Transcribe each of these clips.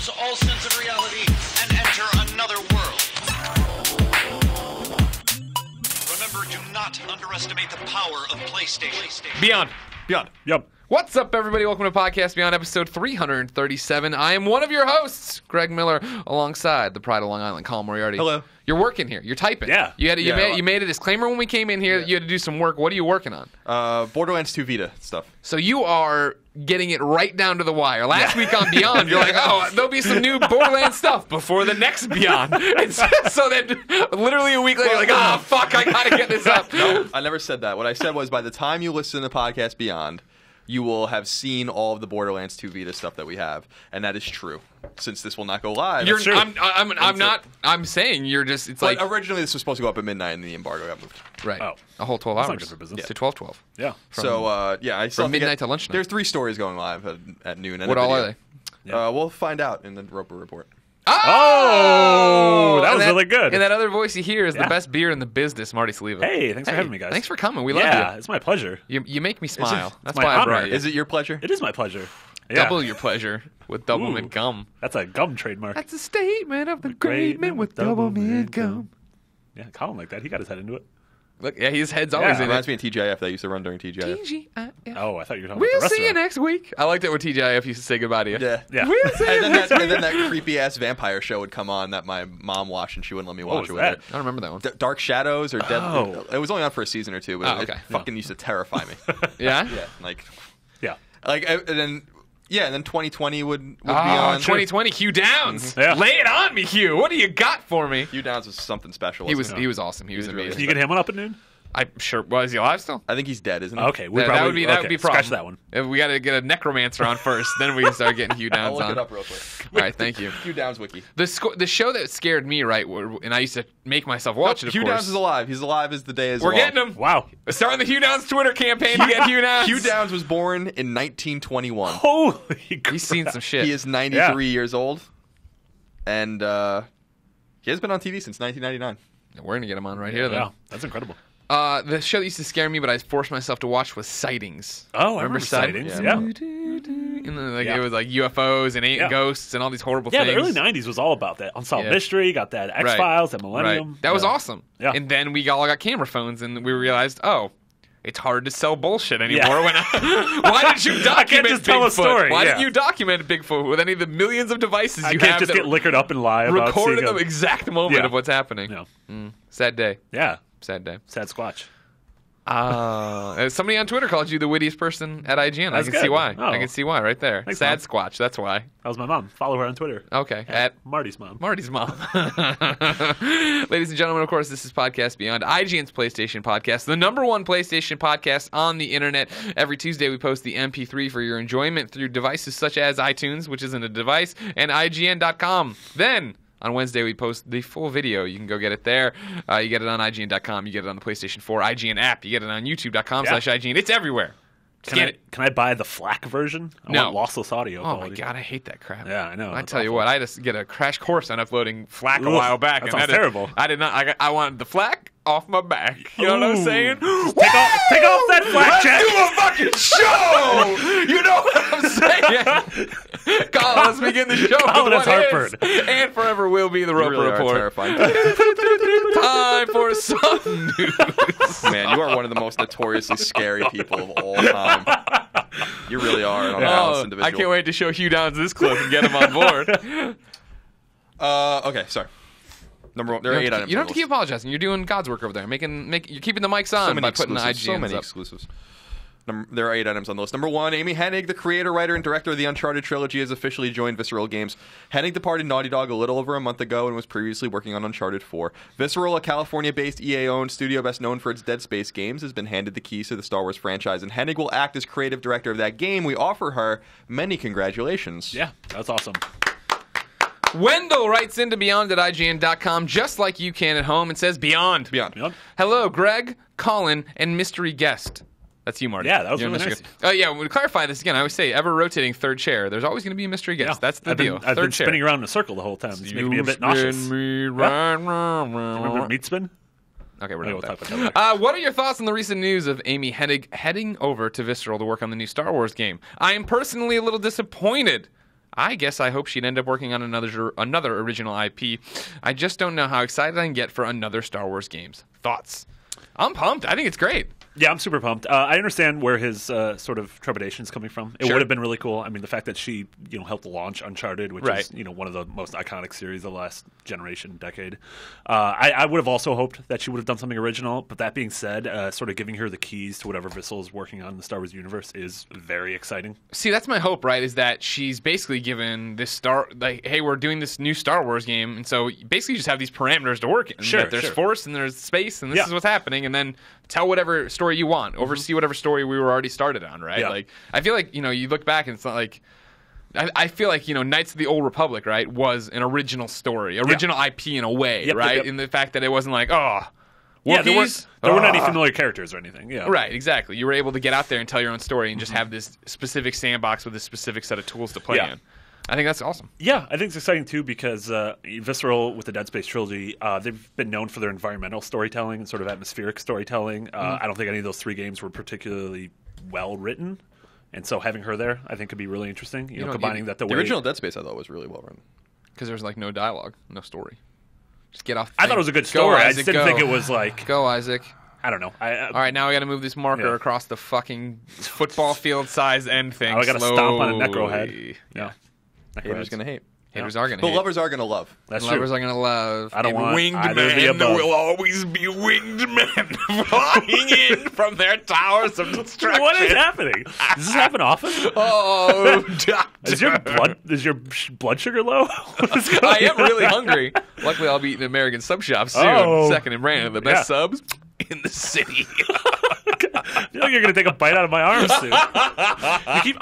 lose all sense of reality and enter another world. Remember, do not underestimate the power of PlayStation. Beyond. Yep. What's up, everybody? Welcome to Podcast Beyond, episode 337. I am one of your hosts, Greg Miller, alongside the Pride of Long Island, Colin Moriarty. Hello. You're working here. You're typing. Yeah. You made a disclaimer when we came in here that you had to do some work. What are you working on? Borderlands 2 Vita stuff. So you are getting it right down to the wire. Last week on Beyond, you're like, oh, there'll be some new Borderlands stuff before the next Beyond. And so then, literally a week later, you're like, oh, fuck, I gotta get this up. No, I never said that. What I said was by the time you listen to Podcast Beyond, you will have seen all of the Borderlands 2 Vita stuff that we have, and that is true. Since this will not go live, I'm saying you're just. It's like like originally this was supposed to go up at midnight, and the embargo got moved. Right. Oh, a whole 12 That's hours. not good for business. To 12:12. Yeah. I from midnight to lunchtime. There's 3 stories going live at noon. And what all are they? Yeah. We'll find out in the Roper report. Oh, that was really good. And that other voice you hear is the best beer in the business, Marty Sliva. Hey, thanks for having me, guys. Thanks for coming. We love you. Yeah, it's my pleasure. You make me smile. That's my why I honor. brought you. Is it your pleasure? It is my pleasure. Yeah. Double your pleasure with double mint gum. That's a gum trademark. That's a statement of the great man with double mint gum. Yeah, call him like that. He got his head into it. Look, yeah, his head's always in it. Reminds me of TGIF that used to run during TGIF. TGIF. Oh, I thought you were talking We'll about the see you restaurant. next week. I liked it when TGIF used to say goodbye to you. Yeah. We'll see you next week. And then that creepy ass vampire show would come on that my mom watched and she wouldn't let me watch it with that? her. I don't remember that one. Dark Shadows or Dead. Oh. It was only on for a season or two, but Oh, okay. it fucking used to terrify me. Yeah? Yeah, like Yeah. and then 2020 would be on. 2020, Hugh Downs. Yeah. Lay it on me, Hugh. What do you got for me? Hugh Downs was something special. He wasn't was awesome. He was really amazing. Can you get him one up at noon? I'm sure. Was he alive still? I think he's dead, isn't he? Okay, That would be a problem. Scratch that one. We got to get a necromancer on first, then we can start getting Hugh I'll Downs look on. it up real quick. All right, thank you. Hugh Downs wiki. The show that scared me, right, and I used to make myself watch it. Of Hugh course. Downs is alive. He's alive as the day is We're long. getting him. Wow. Starting the Hugh Downs Twitter campaign to get Hugh Downs. Hugh Downs was born in 1921. Holy crap. He's seen some shit. He is 93 years old, and he has been on TV since 1999. We're gonna get him on right here, then. Yeah, that's incredible. The show that used to scare me, but I forced myself to watch was Sightings. Oh, I remember Sightings. Yeah. And then, it was like UFOs and ghosts and all these horrible Yeah, things. the early 90s was all about that. Unsolved Mystery, got that X-Files, that Millennium. Right. That was awesome. Yeah. And then we all got camera phones, and we realized, it's hard to sell bullshit anymore. Yeah. Why didn't you document just tell Bigfoot? a story, Why yeah. didn't you document Bigfoot with any of the millions of devices you I have can't just that get liquored up and lie about recorded seeing the exact moment of what's happening? Yeah. Sad day. Yeah. Sad day. Sad Squatch. Somebody on Twitter called you the wittiest person at IGN. I That's can see good. why. Oh. I can see why right there. Thanks, Sad Mom. Squatch. That's why. That was my mom. Follow her on Twitter. Okay. At Marty's mom. Marty's mom. Ladies and gentlemen, of course, this is Podcast Beyond, IGN's PlayStation podcast, the #1 PlayStation podcast on the internet. Every Tuesday, we post the MP3 for your enjoyment through devices such as iTunes, which isn't a device, and IGN.com. Then, on Wednesday, we post the full video. You can go get it there. You get it on IGN.com. You get it on the PlayStation 4 IGN app. You get it on YouTube.com/IGN. It's everywhere. Can I buy the FLAC version? I No. want lossless audio Oh, my quality. God. I hate that crap. Yeah, I know. I That's tell you awful. what, I just get a crash course on uploading FLAC a Ugh, while back. that and sounds terrible. I did not. I wanted the FLAC off my back. You know what I'm Ooh. saying? Take off that FLAC check. Let's do a fucking show. You know what I'm saying? Colin, let's begin the show. Colin with has what is heartburn. and forever will be the You Roper really are Report. terrifying. Time for some news. Man, you are one of the most notoriously scary people of all time. You really are an unbalanced individual. I can't wait to show Hugh Downs this clip and get him on board. Okay, sorry. Number one, there are 8 items. You don't on have to the keep apologizing. You're doing God's work over there. You're keeping the mics on by putting the IGNs so many up. exclusives. There are 8 items on the list. Number 1, Amy Hennig, the creator, writer, and director of the Uncharted trilogy, has officially joined Visceral Games. Hennig departed Naughty Dog a little over a month ago and was previously working on Uncharted 4. Visceral, a California-based EA-owned studio best known for its Dead Space games, has been handed the keys to the Star Wars franchise, and Hennig will act as creative director of that game. We offer her many congratulations. Yeah, that's awesome. Wendell writes into Beyond at IGN.com just like you can at home and says, Beyond. Beyond. Hello, Greg, Colin, and mystery guest. That's you, Marty. Yeah, that was You're really mystery nice. guest. Oh, yeah, we'll clarify this again. I always say, ever-rotating third chair. There's always going to be a mystery guest. Yeah. That's the deal. I've been chair. spinning around in a circle the whole time. It's making me a bit nauseous. Me Yeah. round. Remember meat spin? Okay, we're done We'll with talk that. about that. What are your thoughts on the recent news of Amy Hennig heading over to Visceral to work on the new Star Wars game? I am personally a little disappointed. I guess I hope she'd end up working on another original IP. I just don't know how excited I can get for another Star Wars games. Thoughts? I'm pumped. I think it's great. Yeah, I'm super pumped. I understand where his sort of trepidation is coming from. It would have been really cool. I mean, the fact that she, helped launch Uncharted, which is, one of the most iconic series of the last decade. I would have also hoped that she would have done something original. But that being said, sort of giving her the keys to whatever Visceral is working on in the Star Wars universe is very exciting. See, that's my hope, right? Is that she's basically given this hey, we're doing this new Star Wars game, and so basically you just have these parameters to work in. Sure, there's force and there's space, and this is what's happening, and then tell whatever story you want, oversee whatever story we were already started on, right? Yeah. Like, I feel like, you look back and it's not like, I feel like, Knights of the Old Republic, right, was an original story, original IP in a way, right? Yep. In the fact that it wasn't like, Wookiees? Yeah, there weren't any familiar characters or anything. Yeah. Right, exactly. You were able to get out there and tell your own story and just have this specific sandbox with a specific set of tools to play in. I think that's awesome. Yeah, I think it's exciting too because Visceral with the Dead Space trilogy, they've been known for their environmental storytelling and sort of atmospheric storytelling. I don't think any of those 3 games were particularly well written, and so having her there, I think, could be really interesting. Combining that the original Dead Space I thought was really well written because there was like no dialogue, no story. Just get off. I thought it was a good story. Isaac, I just didn't think it was like go Isaac. I don't know. All right, now we got to move this marker across the fucking football field size end thing. Now I got to stomp on a necro head. Yeah. Haters gonna hate. Haters are gonna hate. But lovers are gonna love. That's lovers true. are gonna love. I don't want winged either of the men. There above. will always be winged men flying in from their towers of destruction. What is happening? Does this happen often? Oh, Is your blood sugar low? I am really hungry. Luckily, I'll be eating American Sub Shop soon. Second in Brandon, the best subs in the city. I feel like you're going to take a bite out of my arm soon.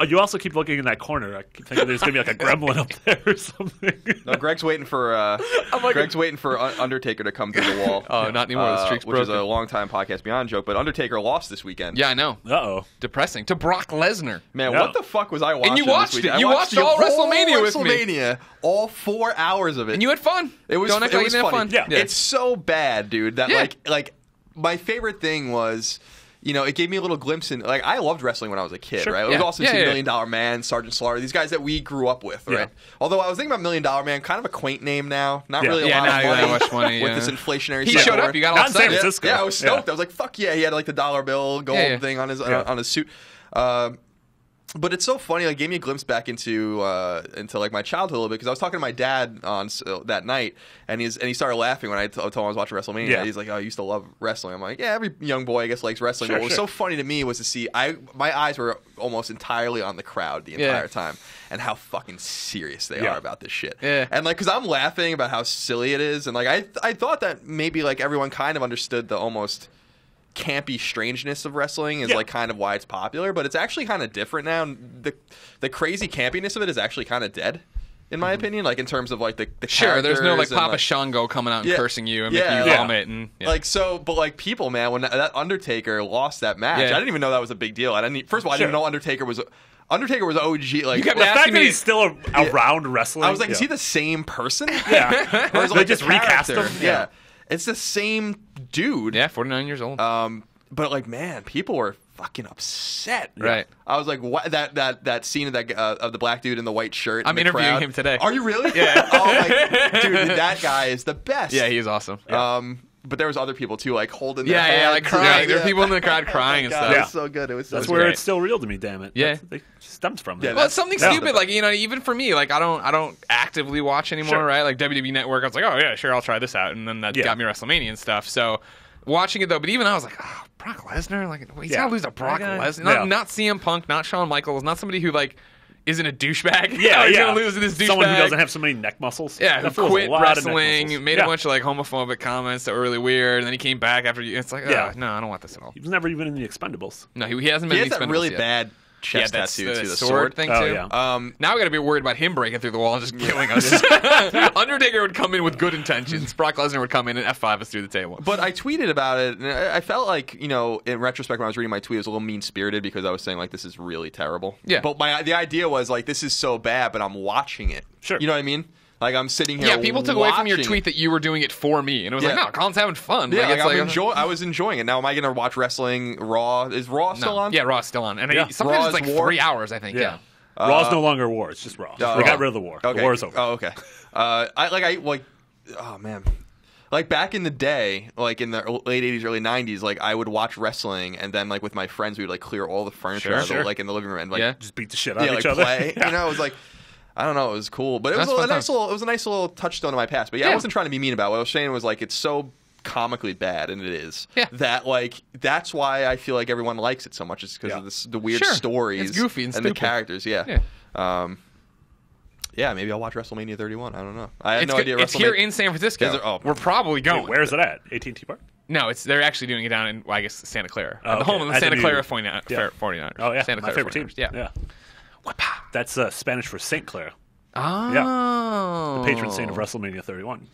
You also keep looking in that corner. I keep thinking there's going to be like a gremlin up there or something. No, Greg's waiting for Undertaker to come through the wall. Oh, not anymore. The streak's which broken. is a long-time Podcast Beyond joke, but Undertaker lost this weekend. Yeah, I know. Uh-oh. Depressing. To Brock Lesnar. Man, Yeah. what the fuck was I watching And you watched this week? it. You watched all WrestleMania with me. WrestleMania, all 4 hours of it. And you had fun. It was, Don't act it like was you didn't funny. have fun. Yeah. It's so bad, dude, that Yeah. like my favorite thing was, it gave me a little glimpse in, like, I loved wrestling when I was a kid, right? It was awesome to see $1 Million Man, Sergeant Slaughter, these guys that we grew up with, right? Although I was thinking about $1 Million Man, kind of a quaint name now, not really a lot of money, much money with this inflationary He showed up, you got all Not in San excited. Francisco. Yeah, I was stoked. I was like, fuck yeah, he had like the dollar bill gold thing on his suit. But it's so funny. It gave me a glimpse back into like my childhood a little bit because I was talking to my dad on that night, and he started laughing when I told him I was watching WrestleMania. Yeah. He's like, "Oh, I used to love wrestling." I'm like, "Yeah, every young boy I guess likes wrestling." But what was so funny to me was to see my eyes were almost entirely on the crowd the entire time, and how fucking serious they are about this shit. Yeah. And like, because I'm laughing about how silly it is, and like I thought that maybe like everyone kind of understood the almost campy strangeness of wrestling is like kind of why it's popular, but it's actually kind of different now. The crazy campiness of it is actually kind of dead, in my opinion. Like in terms of like the Sure, there's no like characters and, Papa Shango coming out and cursing you and Yeah. making you Yeah. vomit and like so. But like people, man, when that Undertaker lost that match, I didn't even know that was a big deal. First of all, I didn't even know Undertaker was OG. Like You kept The asking fact that me- he's still around wrestling. I was like, is he the same person? Yeah. Or is it They like just the recast character? him? Yeah. It's the same dude. Yeah, 49 years old. But like, man, people were fucking upset. Right. I was like, what? That scene of of the black dude in the white shirt. I'm in the interviewing crowd. him today. Are you really? Yeah. Oh my dude, that guy is the best. Yeah, he's awesome. But there was other people too, like holding their Yeah, hands. like crying. There were Yeah. people in the crowd crying and God, stuff. It was so good. It was so That's good. where great. it's still real to me, damn it. Yeah. It stems from that. Yeah, Well, it's something that's stupid, the like even for me, like I don't actively watch anymore, Sure. right? Like WWE Network, I was like, oh yeah, sure, I'll try this out, and then that got me WrestleMania and stuff. So watching it though, but even I was like, oh, Brock Lesnar, like he's gotta lose to Brock Lesnar, not CM Punk, not Shawn Michaels, not somebody who like isn't a douchebag. Yeah, he's yeah. gonna lose to this douchebag. Someone who doesn't have so many neck muscles. Yeah, That who fool's quit a lot of neck wrestling, muscles. made a bunch of like homophobic comments that were really weird, and then he came back after. It's like, no, I don't want this at all. He was never even in the Expendables. No, he hasn't been. He in has the that really Expendables yet. bad chest that's tattoo too. The sword thing too. Oh, yeah. Now we got to be worried about him breaking through the wall and just killing us. Undertaker would come in with good intentions. Brock Lesnar would come in and F5 us through the table. But I tweeted about it, and I felt like, in retrospect, when I was reading my tweet, it was a little mean-spirited because I was saying, like, this is really terrible. Yeah. But the idea was, like, this is so bad, but I'm watching it. Sure. You know what I mean? Like, I'm sitting here Yeah, people took away from your watching tweet that you were doing it for me. And it was like, Yeah. no, Colin's having fun. Yeah, like, like, I was enjoying it. Now, am I going to watch wrestling Raw? Is Raw still on? Yeah, Raw's still on. And Yeah. sometimes Raw it's like is War? 3 hours, I think. Yeah. Raw's no longer war. It's just Raw. We got rid of the war. Okay. The war is over. Oh, okay. Oh man. Like back in the day, like in the late 80s, early 90s, like I would watch wrestling, and then like with my friends, we would like clear all the furniture out of like in the living room and like just beat the shit out of each like, other. Play. You know, it was like, I don't know, it was cool, but it was a nice little touchstone in my past. But I wasn't trying to be mean about it. What I was saying was like it's so comically bad, and it is that like that's why I feel like everyone likes it so much. It's because of the weird stories, it's goofy and the characters. Maybe I'll watch WrestleMania 31. I don't know. I had no idea. It's here in San Francisco. We're probably going. Wait, where is it at? AT&T Park? No, they're actually doing it down in, I guess, Santa Clara. Oh, the home of the Santa Clara 49ers. Oh, yeah. Santa My Clara favorite 49ers. team. Yeah. That's Spanish for St. Clair. Oh. Yeah. The patron saint of WrestleMania 31.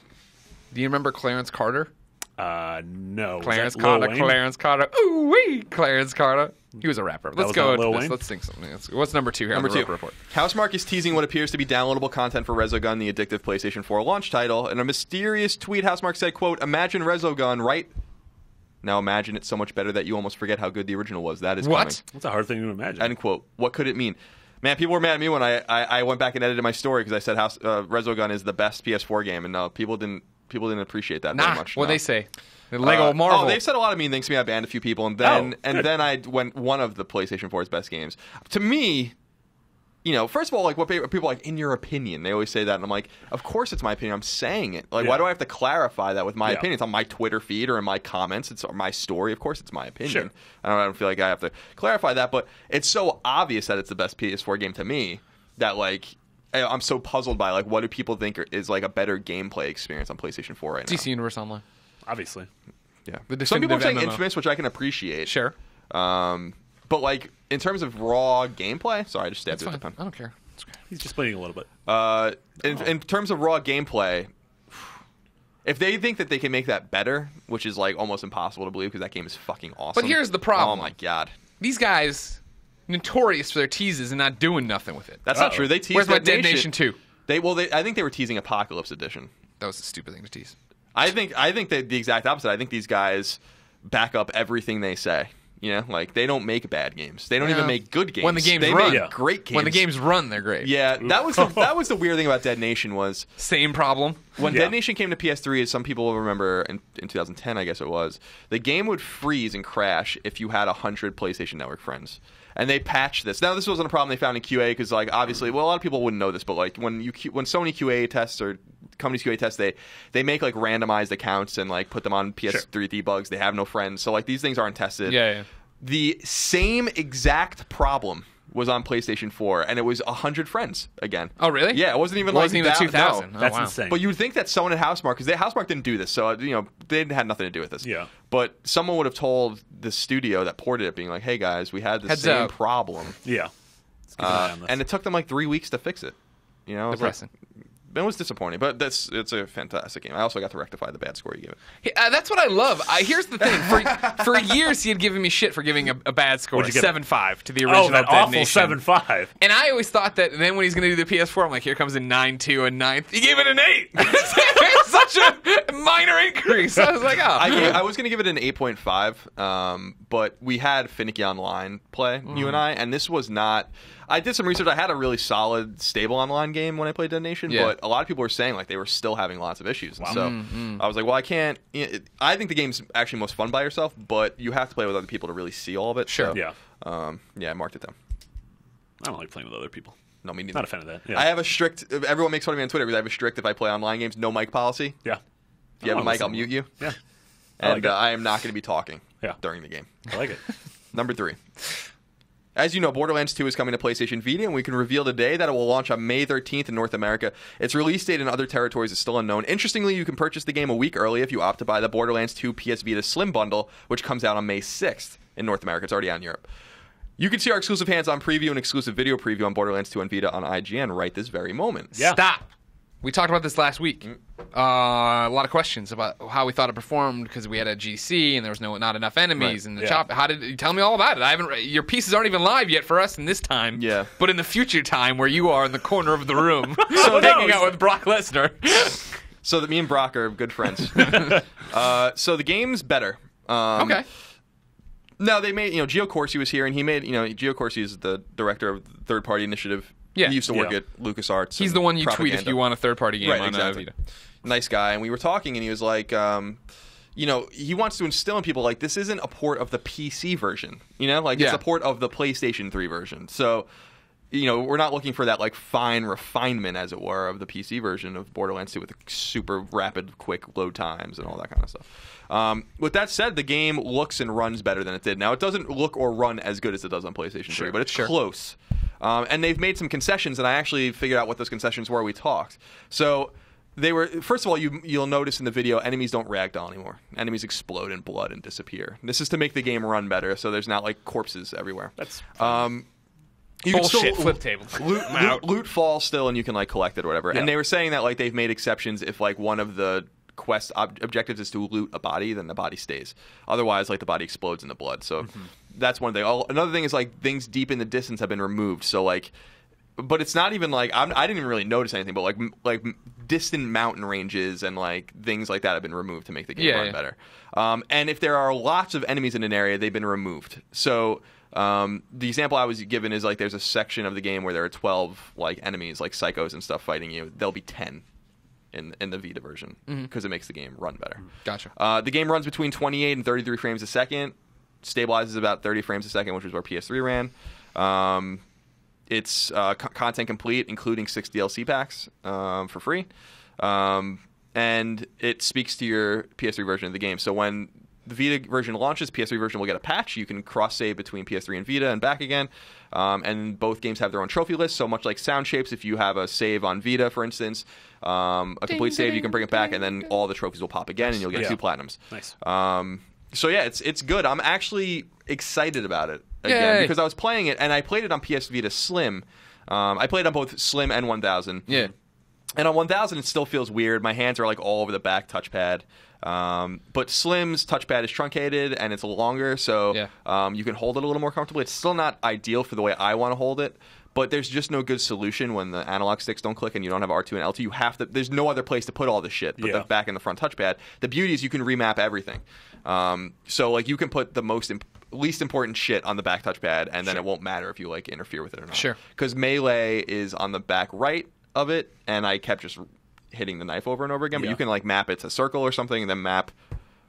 Do you remember Clarence Carter? No. Clarence Carter. Ooh-wee! Clarence Carter. He was a rapper. Let's go into this. Let's think something. What's number 2 here on the Roper Report? Housemarque is teasing what appears to be downloadable content for Resogun, the addictive PlayStation 4 launch title. In a mysterious tweet, Housemarque said, quote, "Imagine Resogun, right? Now imagine it so much better that you almost forget how good the original was. That is coming." That's a hard thing to imagine. End quote. What could it mean? Man, people were mad at me when I went back and edited my story because I said Resogun is the best PS4 game, and no, people didn't appreciate that very much. What they say? The Lego Marvel. Oh, they've said a lot of mean things to me. I banned a few people, and then then I went one of the PlayStation 4's best games. To me, you know, first of all, like what people like, in your opinion, they always say that, and I'm like, of course it's my opinion. I'm saying it. Like, why do I have to clarify that with my opinion? It's on my Twitter feed or in my comments. It's my story. Of course, it's my opinion. Sure. I don't feel like I have to clarify that, but it's so obvious that it's the best PS4 game to me that like. I'm so puzzled by like what do people think is like a better gameplay experience on PlayStation 4 right now? DC Universe Online. Obviously. Yeah. Some people are saying Infamous, which I can appreciate. Sure. But like in terms of raw gameplay, sorry, I just stabbed you with the pen. I don't care. He's just bleeding a little bit. In terms of raw gameplay, if they think that they can make that better, which is like almost impossible to believe because that game is fucking awesome. But here's the problem. Oh my god. These guys notorious for their teases and not doing nothing with it. That's not true. They teased Where's my Dead Nation 2? I think they were teasing Apocalypse Edition. That was a stupid thing to tease. I think that the exact opposite. I think these guys back up everything they say. You know, like they don't make bad games. They don't even make good games. When the games they run, make great games. When the games run, they're great. Yeah, that was the weird thing about Dead Nation was same problem. When Dead Nation came to PS3, as some people will remember in 2010, I guess it was, the game would freeze and crash if you had 100 PlayStation Network friends. And they patched this. Now, this wasn't a problem they found in QA because, like, obviously, well, a lot of people wouldn't know this, but like when Sony QA tests or companies QA tests, they make like randomized accounts and like put them on PS3 debugs. They have no friends, so like these things aren't tested. Yeah. The same exact problem was on PlayStation 4, and it was 100 friends again. Oh, really? Yeah, it wasn't even like 2,000. No. Oh, that's wow. insane. But you'd think that someone at Housemarque, because Housemarque didn't do this, so you know they had nothing to do with this. Yeah. But someone would have told the studio that ported it, being like, "Hey guys, we had the same problem." Yeah. Let's keep an eye on this. And it took them like 3 weeks to fix it. You know, Depressing. It was disappointing, but it's a fantastic game. I also got to rectify the bad score you gave it. That's what I love. Here's the thing: for years, he had given me shit for giving a bad score, 7.5 to the original. Oh, that Dead awful Nation. 7.5. And I always thought that then when he's going to do the PS4, I'm like, here comes a 9.2 and 9. He gave it an 8. It's such a minor increase. I was like, oh. I was going to give it an 8.5, but we had Finicky Online play, you and I, and this was not. I did some research. I had a really solid, stable online game when I played Dead Nation, but a lot of people were saying like they were still having lots of issues. Wow. So I was like, well, I can't. I think the game's actually most fun by yourself, but you have to play with other people to really see all of it. Sure. So, Yeah. I marked it down. I don't like playing with other people. No, me neither. Not a fan of that. Yeah. I have a strict. Everyone makes fun of me on Twitter because I have a strict. If I play online games, no mic policy. Yeah. If you have a mic, I'll mute you. Yeah. And I am not going to be talking during the game. I like it. Number 3. As you know, Borderlands 2 is coming to PlayStation Vita, and we can reveal today that it will launch on May 13th in North America. Its release date in other territories is still unknown. Interestingly, you can purchase the game a week early if you opt to buy the Borderlands 2 PS Vita Slim Bundle, which comes out on May 6th in North America. It's already out in Europe. You can see our exclusive hands-on preview and exclusive video preview on Borderlands 2 and Vita on IGN right this very moment. Yeah. Stop. We talked about this last week. A lot of questions about how we thought it performed because we had a GC and there was not enough enemies and the chop. How did you tell me all about it? Your pieces aren't even live yet for us in this time. Yeah. But in the future time where you are in the corner of the room, so hanging out with Brock Lesnar. So that me and Brock are good friends. So the game's better. Okay. No, they made, Gio Corsi was here, and he made, Gio Corsi is the director of Third Party Initiative. Yeah. He used to work at LucasArts. He's the one you tweet if you want a third-party game on exactly. Vita. Nice guy, and we were talking, and he was like, he wants to instill in people, like, this isn't a port of the PC version, it's a port of the PlayStation 3 version. So, we're not looking for that, like, fine refinement, as it were, of the PC version of Borderlands 2 with the super rapid, quick load times and all that kind of stuff. With that said, the game looks and runs better than it did. Now, it doesn't look or run as good as it does on PlayStation 3, but it's close. And they've made some concessions, and I actually figured out what those concessions were. We talked. So they were, first of all, you'll notice in the video, enemies don't ragdoll anymore. Enemies explode in blood and disappear. This is to make the game run better, so there's not, like, corpses everywhere. That's you bullshit. Flip table. Loot falls still, and you can, like, collect it or whatever. Yeah. And they were saying that, like, they've made exceptions if, like, one of the quest objectives is to loot a body, then the body stays. Otherwise, like, the body explodes in the blood. So that's one thing. Another thing is, like, things deep in the distance have been removed. So, like, but it's not even like I didn't even really notice anything. But like distant mountain ranges and like things like that have been removed to make the game run better. And if there are lots of enemies in an area, they've been removed. So the example I was given is like there's a section of the game where there are 12 like enemies, like psychos and stuff fighting you. There'll be 10 in the Vita version because it makes the game run better. Gotcha. The game runs between 28 and 33 frames a second. Stabilizes about 30 frames a second, which is where PS3 ran. It's content complete, including 6 DLC packs for free. And it speaks to your PS3 version of the game. So when the Vita version launches, PS3 version will get a patch. You can cross-save between PS3 and Vita and back again. And both games have their own trophy list. So much like Sound Shapes, if you have a save on Vita, for instance, a complete save, you can bring it back, and then all the trophies will pop again, and you'll get 2 platinums. Nice. So yeah, it's good. I'm actually excited about it again because I was playing it, and I played it on PS Vita Slim. I played on both Slim and 1000. Yeah. And on 1000, it still feels weird. My hands are like all over the back touchpad. But Slim's touchpad is truncated and it's longer, so you can hold it a little more comfortably. It's still not ideal for the way I want to hold it, but there's just no good solution when the analog sticks don't click and you don't have R2 and L2. You have to. There's no other place to put all this shit but the back and the front touchpad. The beauty is you can remap everything. So like you can put the least important shit on the back touchpad, and then it won't matter if you like interfere with it or not. Sure. Because melee is on the back right of it, and I kept just hitting the knife over and over again. But you can like map it to circle or something, and then map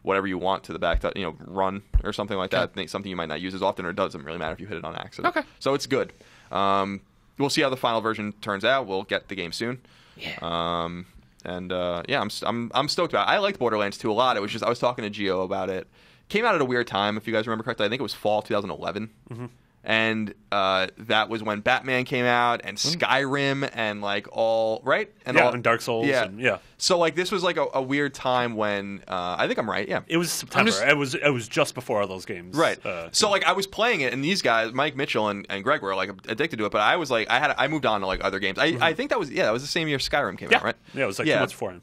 whatever you want to the back, run or something like that. Something you might not use as often, or it doesn't really matter if you hit it on accident. Okay. So it's good. We'll see how the final version turns out. We'll get the game soon. Yeah. I'm stoked about it. I liked Borderlands 2 a lot. It was just I was talking to Gio about it. Came out at a weird time, if you guys remember correctly. I think it was fall 2011. And that was when Batman came out and Skyrim and like all right and and Dark Souls. So like this was like a weird time when I think I'm right. Yeah, it was September. It was just before all those games. Right. So like I was playing it, and these guys, Mike Mitchell and Greg, were like addicted to it. But I was like, I moved on to like other games. I think that was the same year Skyrim came out, right? Yeah, it was like 2 months before him.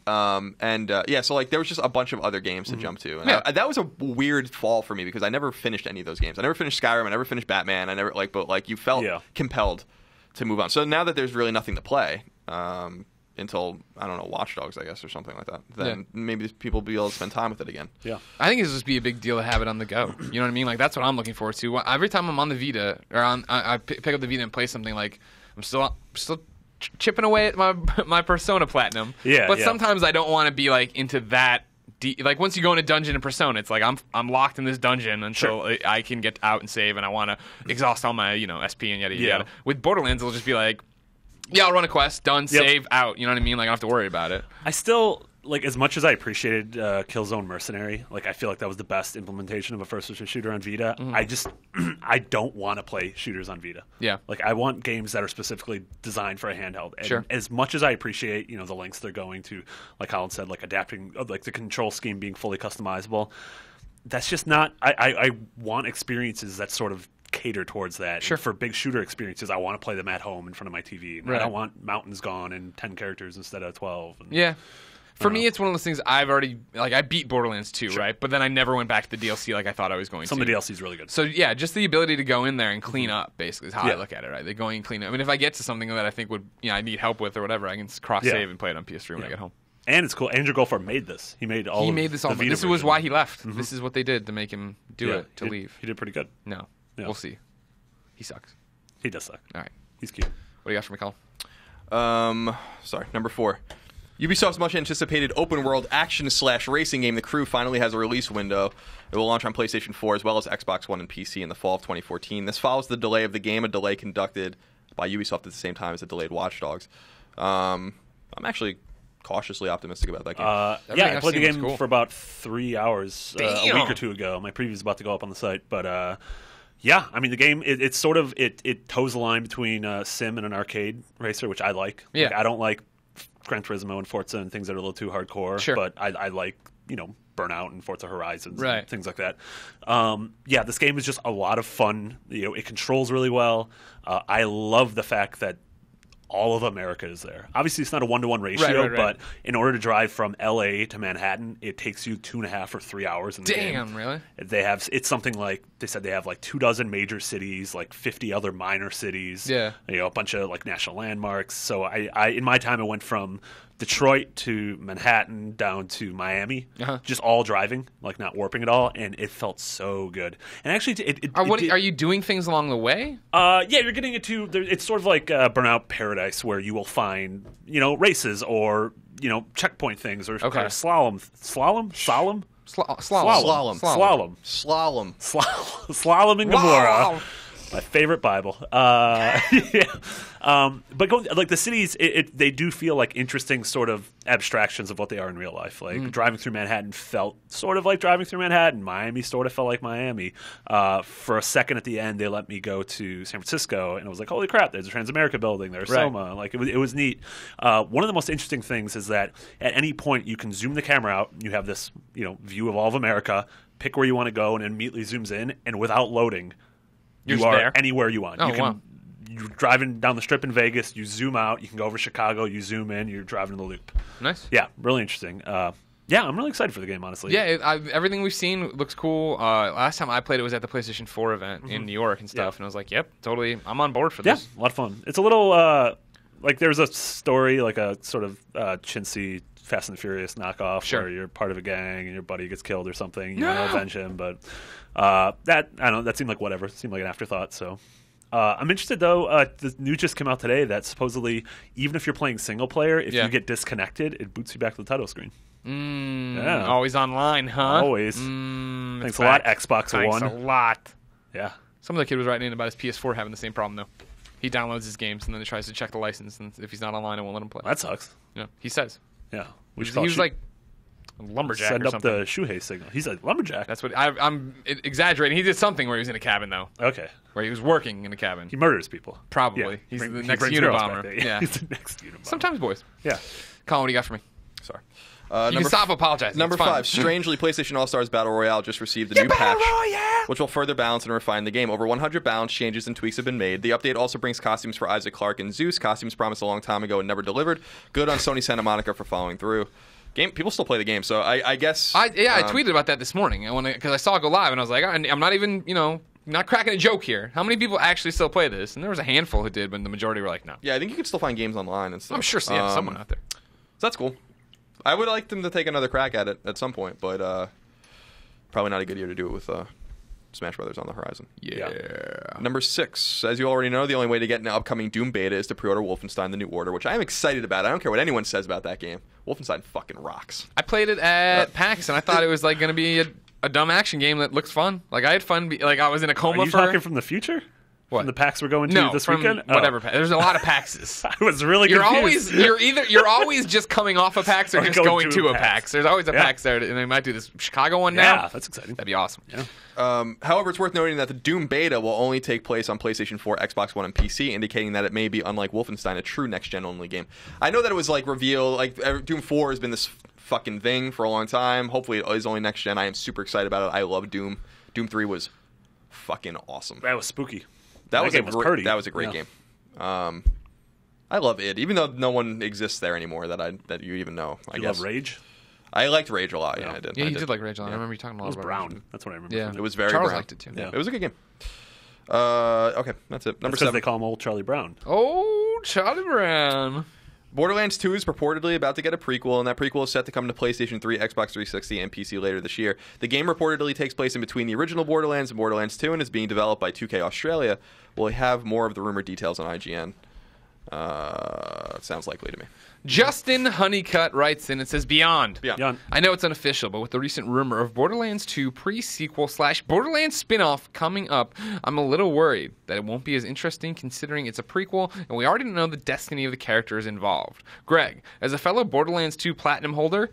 So like there was just a bunch of other games to jump to. And that was a weird fall for me because I never finished any of those games. I never finished Skyrim. I never finished Batman. I never but you felt compelled to move on. So now that there's really nothing to play until I don't know Watch Dogs, I guess, or something like that, then maybe people will be able to spend time with it again. Yeah, I think it'll just be a big deal to have it on the go. You know what I mean? Like that's what I'm looking forward to. Every time I'm on the Vita or I pick up the Vita and play something, like I'm still chipping away at my Persona Platinum. But sometimes I don't want to be like into that. Like once you go in a dungeon in Persona, it's like I'm locked in this dungeon until I can get out and save, and I want to exhaust all my SP and yada yada. With Borderlands, it'll just be like, I'll run a quest, done, save, out. You know what I mean? Like I don't have to worry about it. I still like as much as I appreciated Killzone Mercenary. Like I feel like that was the best implementation of a first-person shooter on Vita. I don't want to play shooters on Vita. Yeah, like I want games that are specifically designed for a handheld. And as much as I appreciate the lengths they're going to, like Colin said, like adapting like the control scheme being fully customizable, that's just not. I want experiences that sort of cater towards that. Sure. And for big shooter experiences, I want to play them at home in front of my TV. I don't want mountains gone and 10 characters instead of 12. For me, it's one of those things I've already I beat Borderlands 2, right? But then I never went back to the DLC like I thought I was going to. Some of the DLC is really good. So yeah, just the ability to go in there and clean up basically is how I look at it, right? They go in and clean up. I mean, if I get to something that I think would I need help with or whatever, I can cross save and play it on PS3 when I get home. And it's cool. Andrew Goldfarb made this. He made all. He made this all. the Vita This was version. why he left. This is what they did to make him do it to leave. He did pretty good. No, Yeah. we'll see. He sucks. He does suck. All right, He's cute. what do you got for me, Colin? Sorry, number 4. Ubisoft's much anticipated open world action / racing game, The Crew, finally has a release window. It will launch on PlayStation 4 as well as Xbox One and PC in the fall of 2014. This follows the delay of the game, a delay conducted by Ubisoft at the same time as it delayed Watch Dogs. I'm actually cautiously optimistic about that game. Everything I I've played the seen was game cool. for about 3 hours a week or two ago. My preview is about to go up on the site, but yeah, I mean the game it's sort of it toes the line between sim and an arcade racer, which I like. Yeah. Like, I don't like Gran Turismo and Forza and things that are a little too hardcore. Sure. But I like Burnout and Forza Horizons Right. and things like that. Yeah, this game is just a lot of fun. It controls really well. I love the fact that all of America is there. Obviously, it's not a 1-to-1 ratio, Right. but in order to drive from L.A. to Manhattan, it takes you 2.5 or 3 hours in the game. Damn, really? It's something like, they said they have like 24 major cities, like 50 other minor cities. Yeah. A bunch of like national landmarks. So I in my time, I went from Detroit to Manhattan down to Miami, just all driving, like not warping at all, and it felt so good. And actually, Are you doing things along the way? yeah, you're getting into. It's sort of like Burnout Paradise, where you will find races or checkpoint things or slaloming Gomorrah. Wow. My favorite Bible. Yeah. But like the cities, they do feel like interesting sort of abstractions of what they are in real life. Like driving through Manhattan felt sort of like driving through Manhattan. Miami sort of felt like Miami. For a second at the end, they let me go to San Francisco, and I was like, holy crap, there's a Transamerica building. There's Soma. Like it was neat. One of the most interesting things is that at any point you can zoom the camera out. You have this view of all of America. Pick where you want to go, and it immediately zooms in, and without loading, you are there? anywhere you want. Oh, wow. You're driving down the strip in Vegas, you zoom out, you can go over to Chicago, you zoom in, you're driving in the loop. Nice. Yeah, really interesting. Yeah, I'm really excited for the game, honestly. Yeah, everything we've seen looks cool. Last time I played it was at the PlayStation 4 event in New York and stuff, and I was like, yep, totally, I'm on board for this. Yeah, a lot of fun. It's a little, like there's a story, like a sort of chintzy Fast and the Furious knockoff where you're part of a gang and your buddy gets killed or something. You want to avenge him, but that seemed like whatever. It seemed like an afterthought, so... I'm interested, though. The news just came out today that supposedly, even if you're playing single player, if you get disconnected, it boots you back to the title screen. Yeah. Always online, huh? Always. Thanks a lot, Xbox One. Thanks a lot. Yeah. Some of the kid was writing in about his PS4 having the same problem, though. He downloads his games and then he tries to check the license, and if he's not online, it won't let him play. That sucks. Yeah, he says. Yeah. He was like a lumberjack Send or up something. the Shuhei signal. He's a lumberjack. That's what I'm exaggerating. He did something where he was in a cabin, though. Okay. Where he was working in a cabin. He murders people. Probably. Yeah. He's the He next brings girls Unabomber. back there. Yeah. He's the next Unabomber. Sometimes boys. Yeah. Colin, what do you got for me? Sorry. You can stop apologizing. Number It's fine. 5, strangely, PlayStation All-Stars Battle Royale just received a new patch, which will further balance and refine the game. Over 100 balance changes and tweaks have been made. The update also brings costumes for Isaac Clarke and Zeus, costumes promised a long time ago and never delivered. Good on Sony Santa Monica for following through. People still play the game, so I guess... I tweeted about that this morning because I saw it go live, and I was like, I'm not even, not cracking a joke here. How many people actually still play this? And there was a handful who did, but the majority were like, no. Yeah, I think you can still find games online and stuff. I'm sure someone out there. So that's cool. I would like them to take another crack at it at some point, but probably not a good year to do it with Smash Brothers on the horizon. Yeah. Number 6, as you already know, the only way to get an upcoming Doom beta is to pre-order Wolfenstein: The New Order, which I am excited about. I don't care what anyone says about that game. Wolfenstein fucking rocks. I played it at PAX, and I thought it was like going to be a dumb action game that looks fun. Like I had fun. Like I was in a coma Are you for... talking from the future? What? From the PAX we're going to this from weekend? Whatever. There's a lot of PAXs. I was really confused. You're always just coming off a PAX or just going to a PAX. There's always a PAX there, and they might do this Chicago one now. Yeah, that's exciting. That'd be awesome. Yeah. However, it's worth noting that the Doom beta will only take place on PlayStation 4, Xbox One, and PC, indicating that it may be, unlike Wolfenstein, a true next-gen only game. I know that it was like revealed, like Doom 4 has been this fucking thing for a long time. Hopefully it is only next-gen. I am super excited about it. I love Doom. Doom 3 was fucking awesome. That was spooky. That was a great Yeah. game. I love it, even though no one exists there anymore that you even know. I You guess. love Rage? I liked Rage a lot. Yeah, I did. Yeah, I you did like Rage a lot. I remember you talking a It lot was about brown. Rage. That's what I remember. Yeah. from It was very Charles brown. liked it too. Yeah. It was a good game. Okay, that's it. Number Because 7. they call him Old Charlie Brown. Oh, Charlie Brown. Borderlands 2 is purportedly about to get a prequel, and that prequel is set to come to PlayStation 3, Xbox 360, and PC later this year. The game reportedly takes place in between the original Borderlands and Borderlands 2 and is being developed by 2K Australia. We'll have more of the rumored details on IGN. Sounds likely to me. Justin Honeycutt writes in and says, Beyond. Beyond. I know it's unofficial, but with the recent rumor of Borderlands 2 pre-sequel / Borderlands spin-off coming up, I'm a little worried that it won't be as interesting considering it's a prequel and we already know the destiny of the characters involved. Greg, as a fellow Borderlands 2 Platinum holder,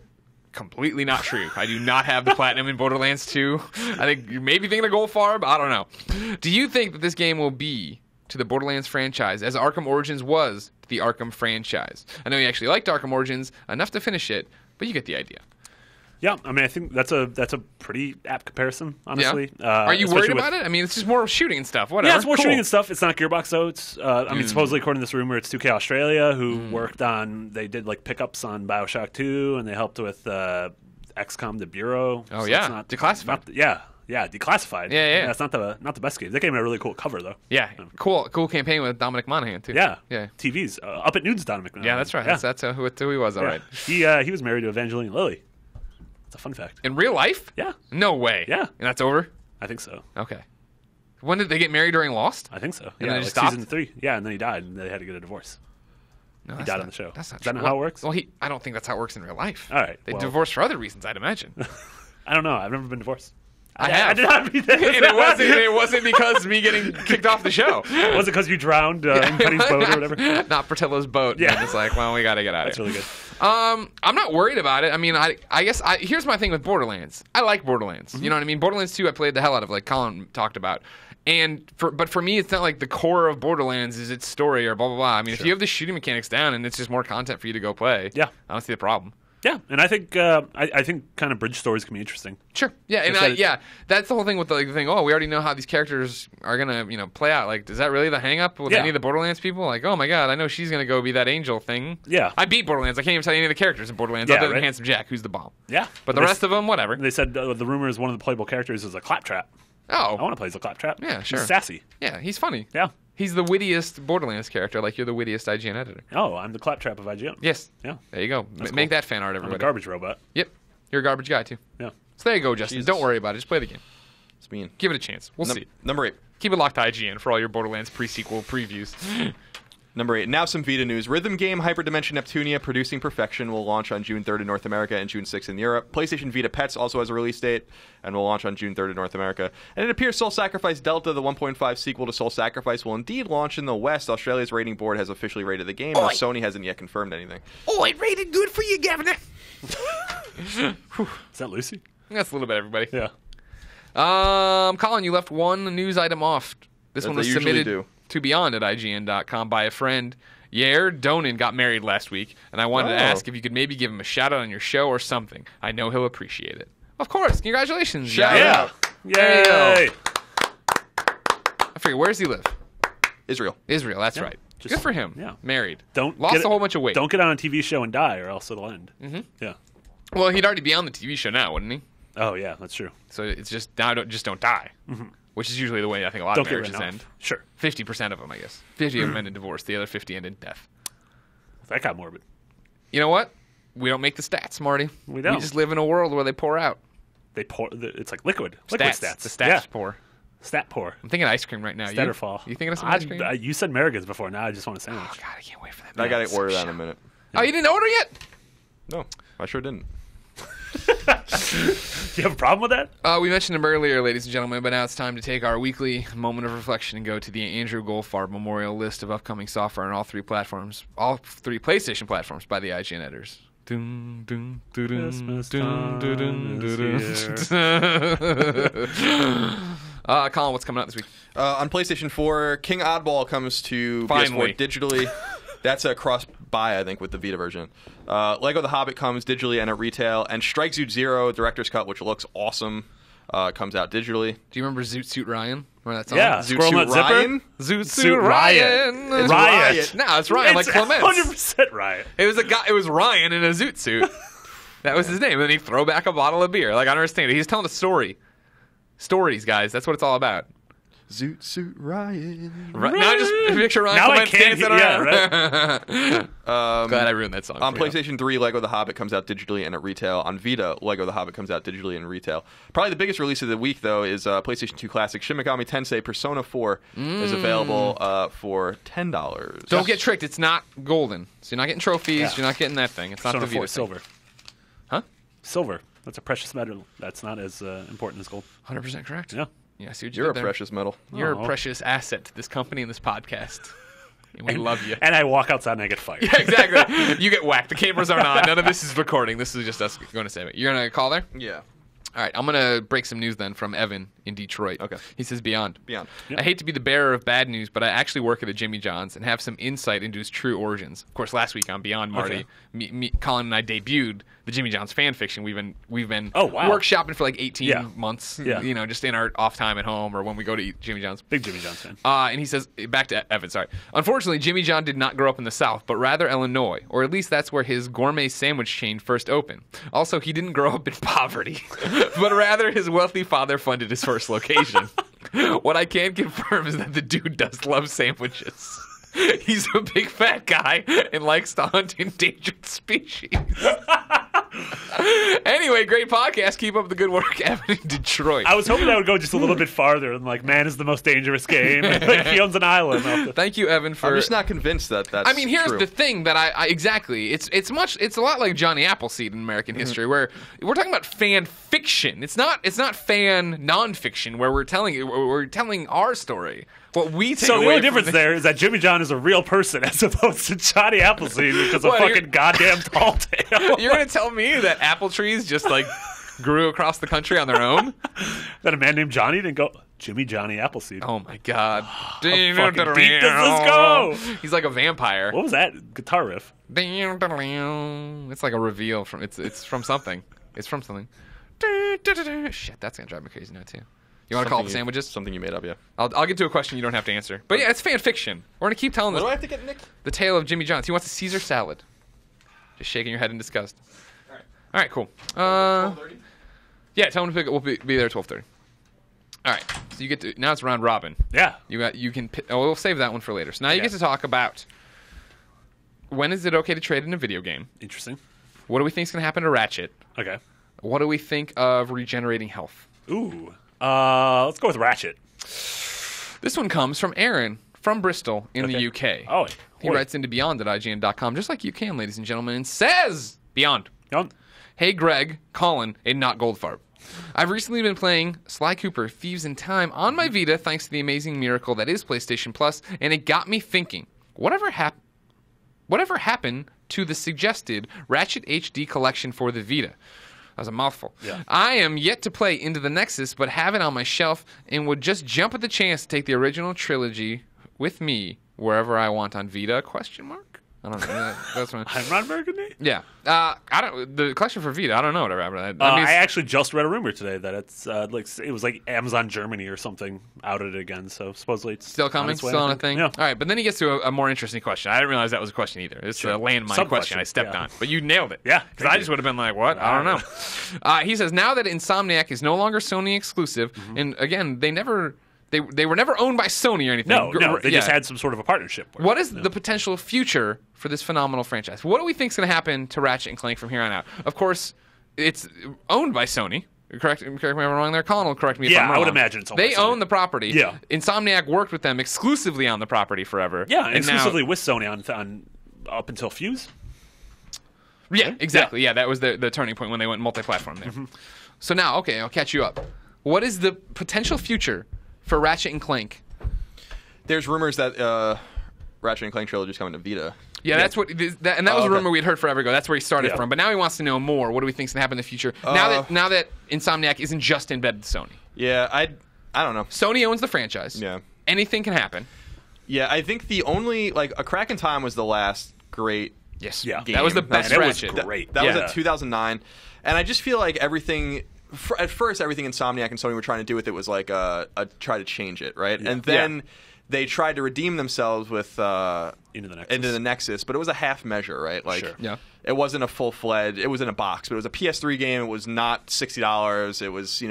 completely not true. I do not have the Platinum in Borderlands 2. I think you may be thinking of Goldfarb. I don't know. Do you think that this game will be to the Borderlands franchise as Arkham Origins was to the Arkham franchise? I know you actually liked Arkham Origins enough to finish it, but you get the idea. Yeah, I mean, I think that's a pretty apt comparison, honestly. Yeah. Are you worried about it? I mean, it's just more shooting and stuff. Whatever. Yeah, it's more shooting and stuff. It's not Gearbox, though. It's I mean, supposedly, according to this rumor, it's 2K Australia who worked on. They did like pickups on BioShock 2, and they helped with XCOM: The Bureau. Oh so yeah, it's not, Declassified. Yeah, Declassified. Yeah. It's not the best game. That game had a really cool cover though. Yeah, cool campaign with Dominic Monaghan too. Yeah. TV's Up at Noon's Dominic Monaghan. Yeah, that's right. Yeah. That's who he was. All right. He was married to Evangeline Lilly. That's a fun fact. In real life? Yeah. No way. Yeah. And that's over? I think so. Okay. When did they get married during Lost? I think so. And yeah, then it like stopped? season 3. Yeah, and then he died, and they had to get a divorce. No, He died on the show. That's not Is that true. not how it works? Well, I don't think that's how it works in real life. All right, They well- divorced for other reasons, I'd imagine. I don't know. I've never been divorced. I have. I did not read that. And it wasn't because of me getting kicked off the show. Was it because you drowned in Penny's boat or whatever? Not Portillo's boat. Yeah. And it's like, well, we got to get out of That's here. really good. I'm not worried about it. I mean, I guess here's my thing with Borderlands. I like Borderlands. You know what I mean? Borderlands 2 I played the hell out of, like Colin talked about. But for me, it's not like the core of Borderlands is its story or blah, blah, blah. I mean, if you have the shooting mechanics down and it's just more content for you to go play, Yeah. I don't see the problem. Yeah, and I think I think kind of bridge stories can be interesting. Sure. Yeah, and that's the whole thing with the thing. Oh, we already know how these characters are gonna, play out. Like, is that really the hang up with any of the Borderlands people? Like, oh my god, I know she's gonna go be that angel thing. Yeah. I beat Borderlands. I can't even tell you any of the characters in Borderlands Yeah, other than right? Handsome Jack, who's the bomb. Yeah, But the rest of them, whatever. They said the rumor is one of the playable characters is a Claptrap. Oh, I want to play as a Claptrap. Yeah, sure. He's sassy. yeah, he's funny. Yeah. He's the wittiest Borderlands character. Like, you're the wittiest IGN editor. Oh, I'm the Claptrap of IGN. Yes. Yeah. There you go. That's Make cool. that fan art, I'm a everybody. garbage robot. Yep. You're a garbage guy too. Yeah. So there you go, Justin. Jesus. Don't worry about it. Just play the game. It's mean. Give it a chance. We'll see. Number 8. Keep it locked to IGN for all your Borderlands pre-sequel previews. Number 8. Now some Vita news. Rhythm game Hyperdimension Neptunia Producing Perfection will launch on June 3rd in North America and June 6th in Europe. PlayStation Vita Pets also has a release date and will launch on June 3rd in North America. And it appears Soul Sacrifice Delta, the 1.5 sequel to Soul Sacrifice, will indeed launch in the West. Australia's rating board has officially rated the game, though Sony hasn't yet confirmed anything. Oh, it rated good for you, Governor. Is that Lucy? That's a little bit, everybody. Yeah. Colin, you left one news item off. This As one I was usually submitted do. to Beyond at IGN.com by a friend. Yair Donan got married last week, and I wanted to ask if you could maybe give him a shout-out on your show or something. I know he'll appreciate it. Of course. Congratulations. Shout Yair. out. There you go. Yay! I figure, where does he live? Israel. Israel, that's right. Just- Good for him. yeah. Married. Don't Lost get a whole bunch of weight. Don't get on a TV show and die, or else it'll end. Mm-hmm. Yeah. Well, he'd already be on the TV show now, wouldn't he? Oh yeah, that's true. So it's just now, don't die, which is usually the way I think a lot Don't of get marriages written end. off. Sure. 50% of them, I guess. 50 of them end in divorce. The other 50 end in death. That got morbid. You know what? We don't make the stats, Marty. We don't. We just live in a world where they pour out. They pour. It's like liquid. Liquid stats. The stats Yeah. pour. Stat pour. I'm thinking ice cream right now. Stat You? or fall. You thinking of some ice cream? You said Americans before. Now I just want a sandwich. Oh, God, I can't wait for that. I got Man, to order so that in a minute. Oh, you didn't order yet? No, I sure didn't. Do you have a problem with that? We mentioned him earlier, ladies and gentlemen, but now it's time to take our weekly moment of reflection and go to the Andrew Goldfarb Memorial list of upcoming software on all three PlayStation platforms by the IGN editors. Dun, dun, dun, dun, Christmas dun, dun, dun, time dun, dun. Colin, what's coming out this week? On PlayStation 4, King Oddball comes to Finally. PS4 digitally. That's a cross-buy, I think, with the Vita version. Lego The Hobbit comes digitally and at retail. And Strike Zoot Zero, Director's Cut, which looks awesome, comes out digitally. Do you remember Zoot Suit Ryan? Remember that song? Yeah. Zoot Squirrel Suit Nut Zipper? Ryan? Zoot Suit Suit Ryan. It's Riot. Riot. No, it's Ryan, like Clements. 100% right. It was a guy. It was Ryan in a zoot suit. That was his name. And then he'd throw back a bottle of beer. Like, I don't understand it. He's telling a story. Stories, guys. That's what it's all about. Zoot Suit Riot. Right. Now just picture Ron Now I Clements can't dancing around. right? Glad I ruined that song. On for you. PlayStation 3, Lego The Hobbit comes out digitally and at retail. On Vita, Lego The Hobbit comes out digitally and retail. Probably the biggest release of the week, though, is PlayStation 2 Classic Shin Megami Tensei Persona 4 is available for $10. Don't get tricked. It's not golden. So you're not getting trophies. Yeah. You're not getting that thing. It's not Persona the Vita 4 thing. silver. Huh? Silver. That's a precious metal. That's not as important as gold. 100% correct. Yeah. Yeah, I see what you You're a did there. precious metal. You're Oh. a precious asset to this company and this podcast. And we love you. And I walk outside and I get fired. Yeah, exactly. You get whacked. The cameras aren't on. None of this is recording. This is just us going to say it. You're going to call there? Yeah. All right, I'm going to break some news then from Evan in Detroit. Okay. He says, Beyond. Beyond. I hate to be the bearer of bad news, but I actually work at a Jimmy John's and have some insight into his true origins. Of course, last week on Beyond Marty, Colin and I debuted the Jimmy John's fan fiction. We've been Oh, wow. workshopping for like 18 Yeah. months, Yeah. just in our off time at home or when we go to eat Jimmy John's. Big Jimmy John's fan. And he says, back to Evan, sorry. Unfortunately, Jimmy John did not grow up in the South, but rather Illinois, or at least that's where his gourmet sandwich chain first opened. Also, he didn't grow up in poverty, but rather his wealthy father funded his first location. What I can confirm is that the dude does love sandwiches. He's a big fat guy and likes to hunt endangered species. Anyway, great podcast. Keep up the good work, Evan in Detroit. I was hoping that would go just a little bit farther and like, man is the most dangerous game. Like, he owns an island. Off the... Thank you, Evan, for... I'm just not convinced that that's I mean, here's true. the thing that I exactly. It's a lot like Johnny Appleseed in American history, where we're talking about fan fiction. It's not fan nonfiction where we're telling our story. What we take So the away only from difference there is that Jimmy John is a real person as opposed to Johnny Appleseed, which is a What, fucking goddamn tall tale. You're gonna tell me that apple trees just like grew across the country on their own? That a man named Johnny didn't go, Johnny Appleseed. Oh my god! How fucking deep does this go? He's like a vampire. What was that guitar riff? It's like a reveal from it's from something. It's from something. Shit, that's gonna drive me crazy now too. You want to call it the sandwiches? Something you made up, yeah. I'll get to a question you don't have to answer. But yeah, it's fan fiction. We're gonna keep telling What do I this, have to get, Nick? the tale of Jimmy John's. He wants a Caesar salad. Just shaking your head in disgust. All right, cool. Yeah, tell him to pick. We'll be there at 12:30. All right, so you get to now it's round robin. Yeah. You can. We'll save that one for later. So now you get to talk about when is it okay to trade in a video game? Interesting. What do we think is gonna happen to Ratchet? Okay. What do we think of regenerating health? Ooh. Let's go with Ratchet. This one comes from Aaron from Bristol in the UK. Oh, He writes into Beyond at IGN.com, just like you can, ladies and gentlemen, and says, Beyond. Hey, Greg, Colin, and not Goldfarb. I've recently been playing Sly Cooper, Thieves in Time on my Vita thanks to the amazing miracle that is PlayStation Plus, and it got me thinking, whatever happened to the suggested Ratchet HD collection for the Vita? That was a mouthful. Yeah. I am yet to play Into the Nexus, but have it on my shelf and would just jump at the chance to take the original trilogy with me wherever I want on Vita? ? I don't know. That's one. I'm not Burgundy? Yeah. I don't. The collection for Vita. I don't know whatever happened. I actually just read a rumor today that it's it was like Amazon Germany or something outed it again. So supposedly it's still on coming. its way, Still I on a think. thing. Yeah. All right, but then he gets to a more interesting question. I didn't realize that was a question either. It's a landmine Sub-question, question I stepped yeah. on, but you nailed it. Yeah, because I just would have been like, "What? I don't know." He says now that Insomniac is no longer Sony exclusive, and again, they were never owned by Sony or anything. No, they just had some sort of a partnership. What is the potential future for this phenomenal franchise? What do we think is going to happen to Ratchet and Clank from here on out? Of course, it's owned by Sony. Correct me if I'm wrong there. Colin will correct me if I'm wrong. I would imagine it's owned They by Sony. own the property. Yeah. Insomniac worked with them exclusively on the property forever. Yeah, and now- exclusively with Sony on up until Fuse. Yeah, exactly. Yeah, that was the turning point when they went multi-platform there. So now, okay, I'll catch you up. What is the potential future for Ratchet and Clank? There's rumors that Ratchet and Clank trilogy is coming to Vita. Yeah, that's what, and that was a rumor we'd heard forever ago. That's where he started Yeah. from. But now he wants to know more. What do we think's gonna happen in the future? Now that Insomniac isn't just in bed with Sony. Yeah, I don't know. Sony owns the franchise. Yeah. Anything can happen. Yeah, I think the only A Crack in Time was the last great. Yes. Yeah. That was the game. best Man, it was Ratchet. great. That was Yeah. in 2009, and I just feel like everything. At first, everything Insomniac and Sony were trying to do with it was like try to change it, right? And then they tried to redeem themselves with Into the Nexus. Into the Nexus, but it was a half measure, right? Like, Sure. Yeah. it wasn't a full-fledged. It was in a box, but it was a PS3 game. It was not $60. It was,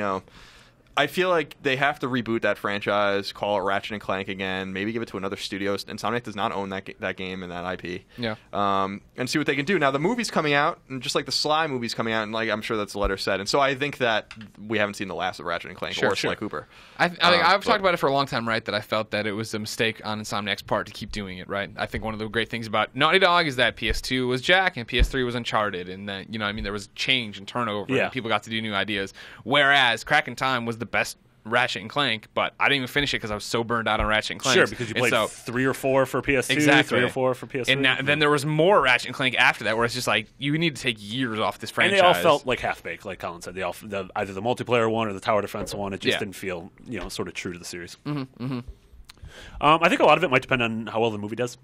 I feel like they have to reboot that franchise, call it Ratchet and Clank again, maybe give it to another studio. Insomniac does not own that game and that IP. Yeah. And see what they can do. Now, the movie's coming out, and just like the Sly movie's coming out, and like I'm sure that's the letter said. And so I think that we haven't seen the last of Ratchet and Clank or Sly Cooper. I've talked about it for a long time, right, that I felt that it was a mistake on Insomniac's part to keep doing it, right? I think one of the great things about Naughty Dog is that PS2 was Jack and PS3 was Uncharted, and that, there was change and turnover, and people got to do new ideas. Whereas Crack in Time was the best Ratchet and Clank, but I didn't even finish it because I was so burned out on Ratchet and Clank. Sure, because you played 3 or 4 for PS2, exactly. 3 or 4 for PS3. And then there was more Ratchet and Clank after that, where it's just like, you need to take years off this franchise. And they all felt like half-baked, like Colin said. They all, either the multiplayer one or the tower defense one, it just didn't feel, sort of true to the series. I think a lot of it might depend on how well the movie does.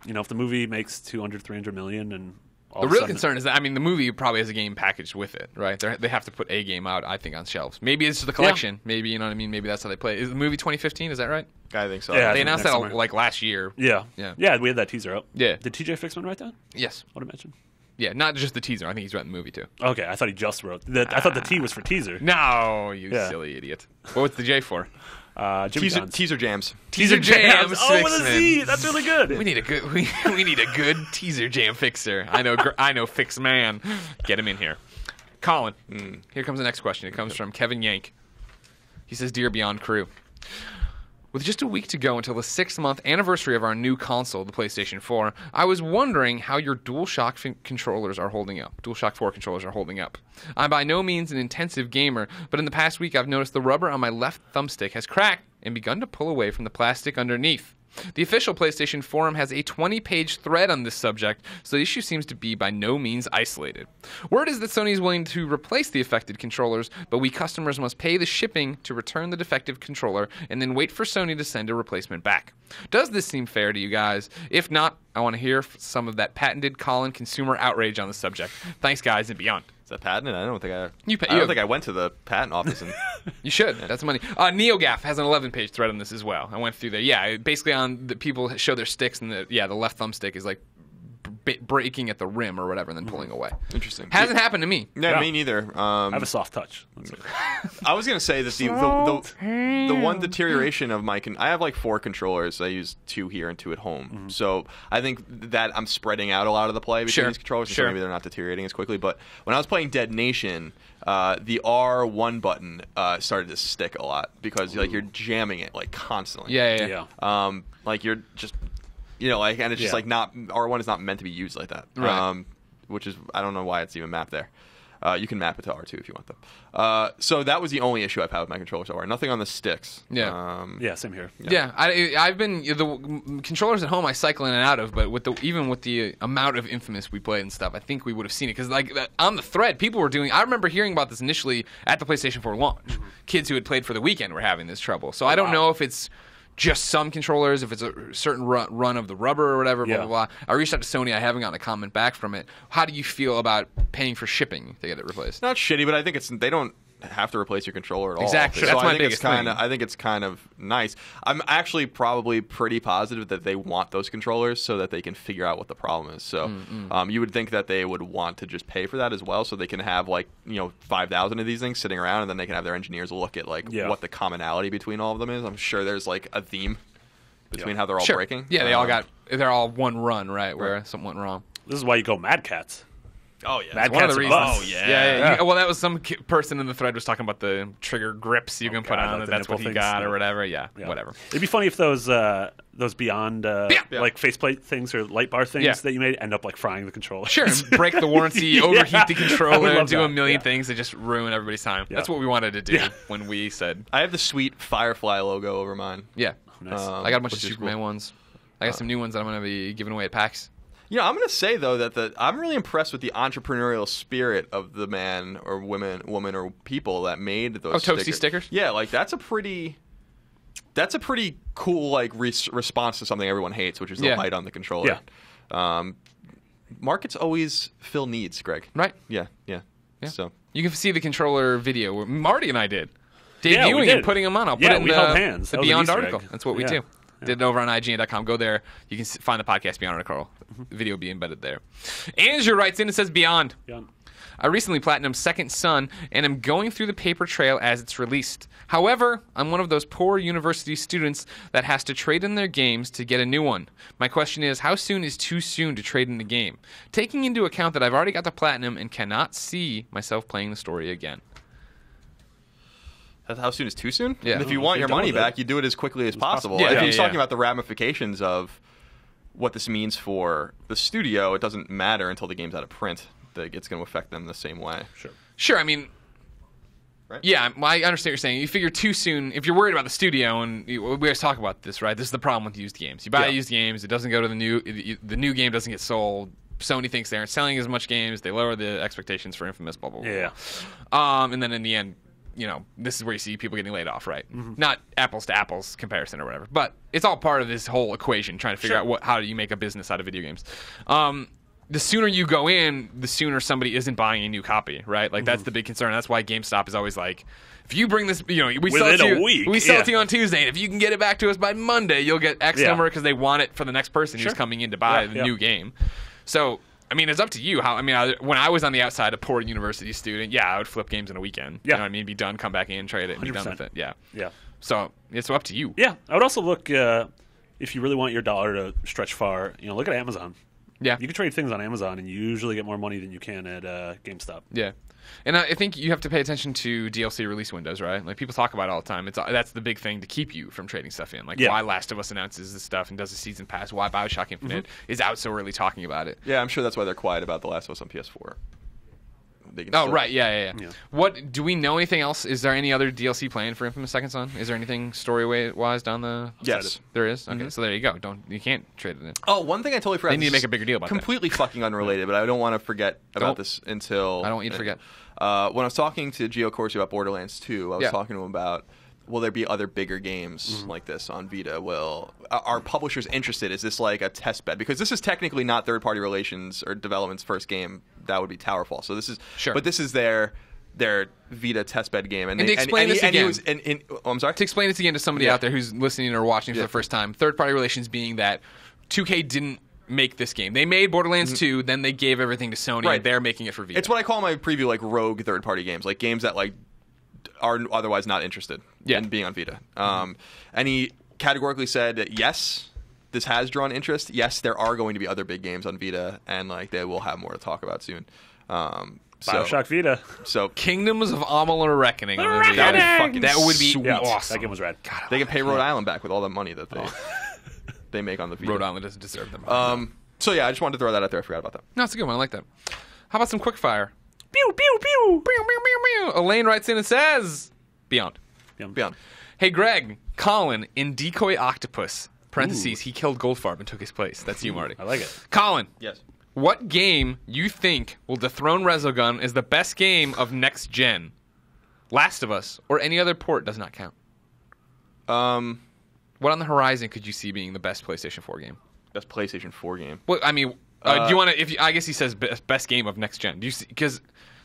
If the movie makes 200, 300 million and the real concern is that, the movie probably has a game packaged with it, right? They have to put a game out, I think, on shelves. Maybe it's the collection. Maybe, you know what I mean? Maybe that's how they play it. Is the movie 2015? Is that right? I think so. Yeah, they announced that like last year. Yeah, we had that teaser out. Yeah. Did TJ Fixman write that? Yes. I would imagine. Yeah, not just the teaser. I think he's writing the movie, too. Okay, I thought he just wrote. I thought the T was for teaser. No, you silly idiot. What was the J for? Teaser jams. Teaser jams. Oh, with a Z. That's really good. We need a good. We need a good teaser jam fixer. I know, fix man. Get him in here, Colin. Here comes the next question. It comes from Kevin Yank. He says, "Dear Beyond Crew, with just a week to go until the 6-month anniversary of our new console, the PlayStation 4, I was wondering how your DualShock controllers are holding up. DualShock 4 controllers are holding up. I'm by no means an intensive gamer, but in the past week I've noticed the rubber on my left thumbstick has cracked and begun to pull away from the plastic underneath. The official PlayStation forum has a 20-page thread on this subject, so the issue seems to be by no means isolated. Word is that Sony is willing to replace the affected controllers, but we customers must pay the shipping to return the defective controller and then wait for Sony to send a replacement back. Does this seem fair to you guys? If not, I want to hear some of that patented Colin consumer outrage on the subject. Thanks, guys, and beyond." Is that patented? I don't think I went to the patent office. And you should. That's money. NeoGaf has an 11-page thread on this as well. I went through there. Yeah, basically on the people show their sticks, and the left thumbstick is like breaking at the rim or whatever, and then pulling away. Interesting. Hasn't happened to me. Yeah, me neither. I have a soft touch. I was gonna say that the one deterioration of I have like 4 controllers. I use 2 here and 2 at home. So I think that I'm spreading out a lot of the play between these controllers, so maybe they're not deteriorating as quickly. But when I was playing Dead Nation, the R1 button started to stick a lot because like you're jamming it like constantly. Yeah. Like you're just. And it's just like not R1 is not meant to be used like that. Right. Which is I don't know why it's even mapped there. You can map it to R2 if you want them. So that was the only issue I've had with my controller so far. Nothing on the sticks. Yeah. Same here. Yeah. I've been the controllers at home I cycle in and out of, but even with the amount of Infamous we played and stuff, I think we would have seen it because like on the thread, people were doing. I remember hearing about this initially at the PlayStation 4 launch. Kids who had played for the weekend were having this trouble. So I don't know if it's just some controllers, if it's a certain run of the rubber or whatever, blah, blah, blah. I reached out to Sony. I haven't gotten a comment back from it. How do you feel about paying for shipping to get it replaced? Not shitty, but I think they don't have to replace your controller at all. Exactly. So That's my think biggest thing. I think it's kind of nice. I'm actually probably pretty positive that they want those controllers so that they can figure out what the problem is. So you would think that they would want to just pay for that as well so they can have 5,000 of these things sitting around and then they can have their engineers look at what the commonality between all of them is. I'm sure there's like a theme between how they're all breaking. Yeah, they're all one run, right, where something went wrong. This is why you go Mad Cats. Oh, yeah. Mad one of Cats the reasons. Oh, Yeah. Well, that was some person in the thread was talking about the trigger grips you can put on it. That's what he got or whatever. Yeah, whatever. It'd be funny if those Beyond like faceplate things or light bar things that you made end up like frying the controller. Sure, break the warranty, overheat the controller, do a million things that just ruin everybody's time. That's what we wanted to do when we said. I have the sweet Firefly logo over mine. Yeah. Nice. I got a bunch of Superman ones. I got some new ones that I'm going to be giving away at PAX. I'm going to say though that I'm really impressed with the entrepreneurial spirit of the man or woman or people that made those Toasty stickers. Yeah, like that's a pretty cool like response to something everyone hates, which is the light on the controller. Yeah. Markets always fill needs, Greg. Right. Yeah. So you can see the controller video where Marty and I did. Debuting and putting them on. I'll put it in held hands. The Beyond article. That's what we do. Did it over on IGN.com. Go there. You can find the podcast Beyond article. The video will be embedded there. Andrew writes in and says, Beyond. I recently platinumed Second Son and am going through the paper trail as it's released. However, I'm one of those poor university students that has to trade in their games to get a new one. My question is, how soon is too soon to trade in a game? Taking into account that I've already got the platinum and cannot see myself playing the story again. How soon is too soon? Yeah. And if you want your money back, you do it as quickly as possible. Yeah, if he's talking about the ramifications of what this means for the studio, it doesn't matter until the game's out of print. That it's going to affect them the same way. Sure. I mean, right? Yeah, I understand what you're saying. You figure too soon, if you're worried about the studio, and we always talk about this, right? This is the problem with used games. You buy used games, it doesn't go to the new game doesn't get sold. Sony thinks they aren't selling as much games. They lower the expectations for Infamous, blah, blah, blah. Yeah. And then in the end, this is where you see people getting laid off, right? Not apples to apples comparison or whatever, but it's all part of this whole equation, trying to figure out how do you make a business out of video games. The sooner you go in, the sooner somebody isn't buying a new copy, right? Like that's the big concern. That's why GameStop is always like, if you bring this, we sell it to you, we sell it to you on Tuesday, and if you can get it back to us by Monday, you'll get X number because they want it for the next person who's coming in to buy the new game. So, I mean, it's up to you. When I was on the outside, a poor university student, I would flip games in a weekend. You know what I mean? Be done, come back in, trade it, and be done with it. Yeah. So it's up to you. Yeah. I would also look, if you really want your dollar to stretch far, look at Amazon. Yeah. You can trade things on Amazon, and you usually get more money than you can at GameStop. Yeah. And I think you have to pay attention to DLC release windows, right? Like, people talk about it all the time. That's the big thing to keep you from trading stuff in. Like, why Last of Us announces this stuff and does a season pass, why Bioshock Infinite is out so early talking about it. Yeah, I'm sure that's why they're quiet about The Last of Us on PS4. Right, yeah. What do we know anything else? Is there any other DLC planned for Infamous Second Son? Is there anything story-wise down the... Yes. There is? Okay, so there you go. You can't trade it in. Oh, one thing I totally forgot. They need to make a bigger deal about completely fucking unrelated, but I don't want to forget about this until... I don't want you to forget. When I was talking to Gio Corsi about Borderlands 2, I was talking to him about, will there be other bigger games like this on Vita? Are publishers interested? Is this like a test bed? Because this is technically not third-party relations or development's first game. That would be Towerfall. So this is... Sure. But this is their Vita testbed game. And to explain this again... I'm sorry? To explain this again to somebody out there who's listening or watching for the first time, third-party relations being that 2K didn't make this game. They made Borderlands 2, then they gave everything to Sony, and they're making it for Vita. It's what I call my preview, like, rogue third-party games. Like, games that, like, are otherwise not interested in being on Vita. And he categorically said that, yes, this has drawn interest. Yes, there are going to be other big games on Vita, and like they will have more to talk about soon. Bioshock Vita. So Kingdoms of Amalur Reckoning. That would be sweet. awesome. That game was rad. God, they can pay Rhode Island back with all the money that they make on the Vita. Rhode Island doesn't deserve them. So yeah, I just wanted to throw that out there. I forgot about that. No, it's a good one. I like that. How about some Quickfire? Pew, pew, pew. Pew, pew, pew, pew. Elaine writes in and says, Beyond. Hey, Greg, Colin in Decoy Octopus, parentheses, he killed Goldfarb and took his place. That's you, Marty. I like it. Colin. Yes. What game you think will dethrone Resogun as the best game of next gen? Last of Us or any other port does not count. What on the horizon could you see being the best PlayStation 4 game? Best PlayStation 4 game. Well, I mean, do you want to? I guess he says best game of next gen. Do you see? Because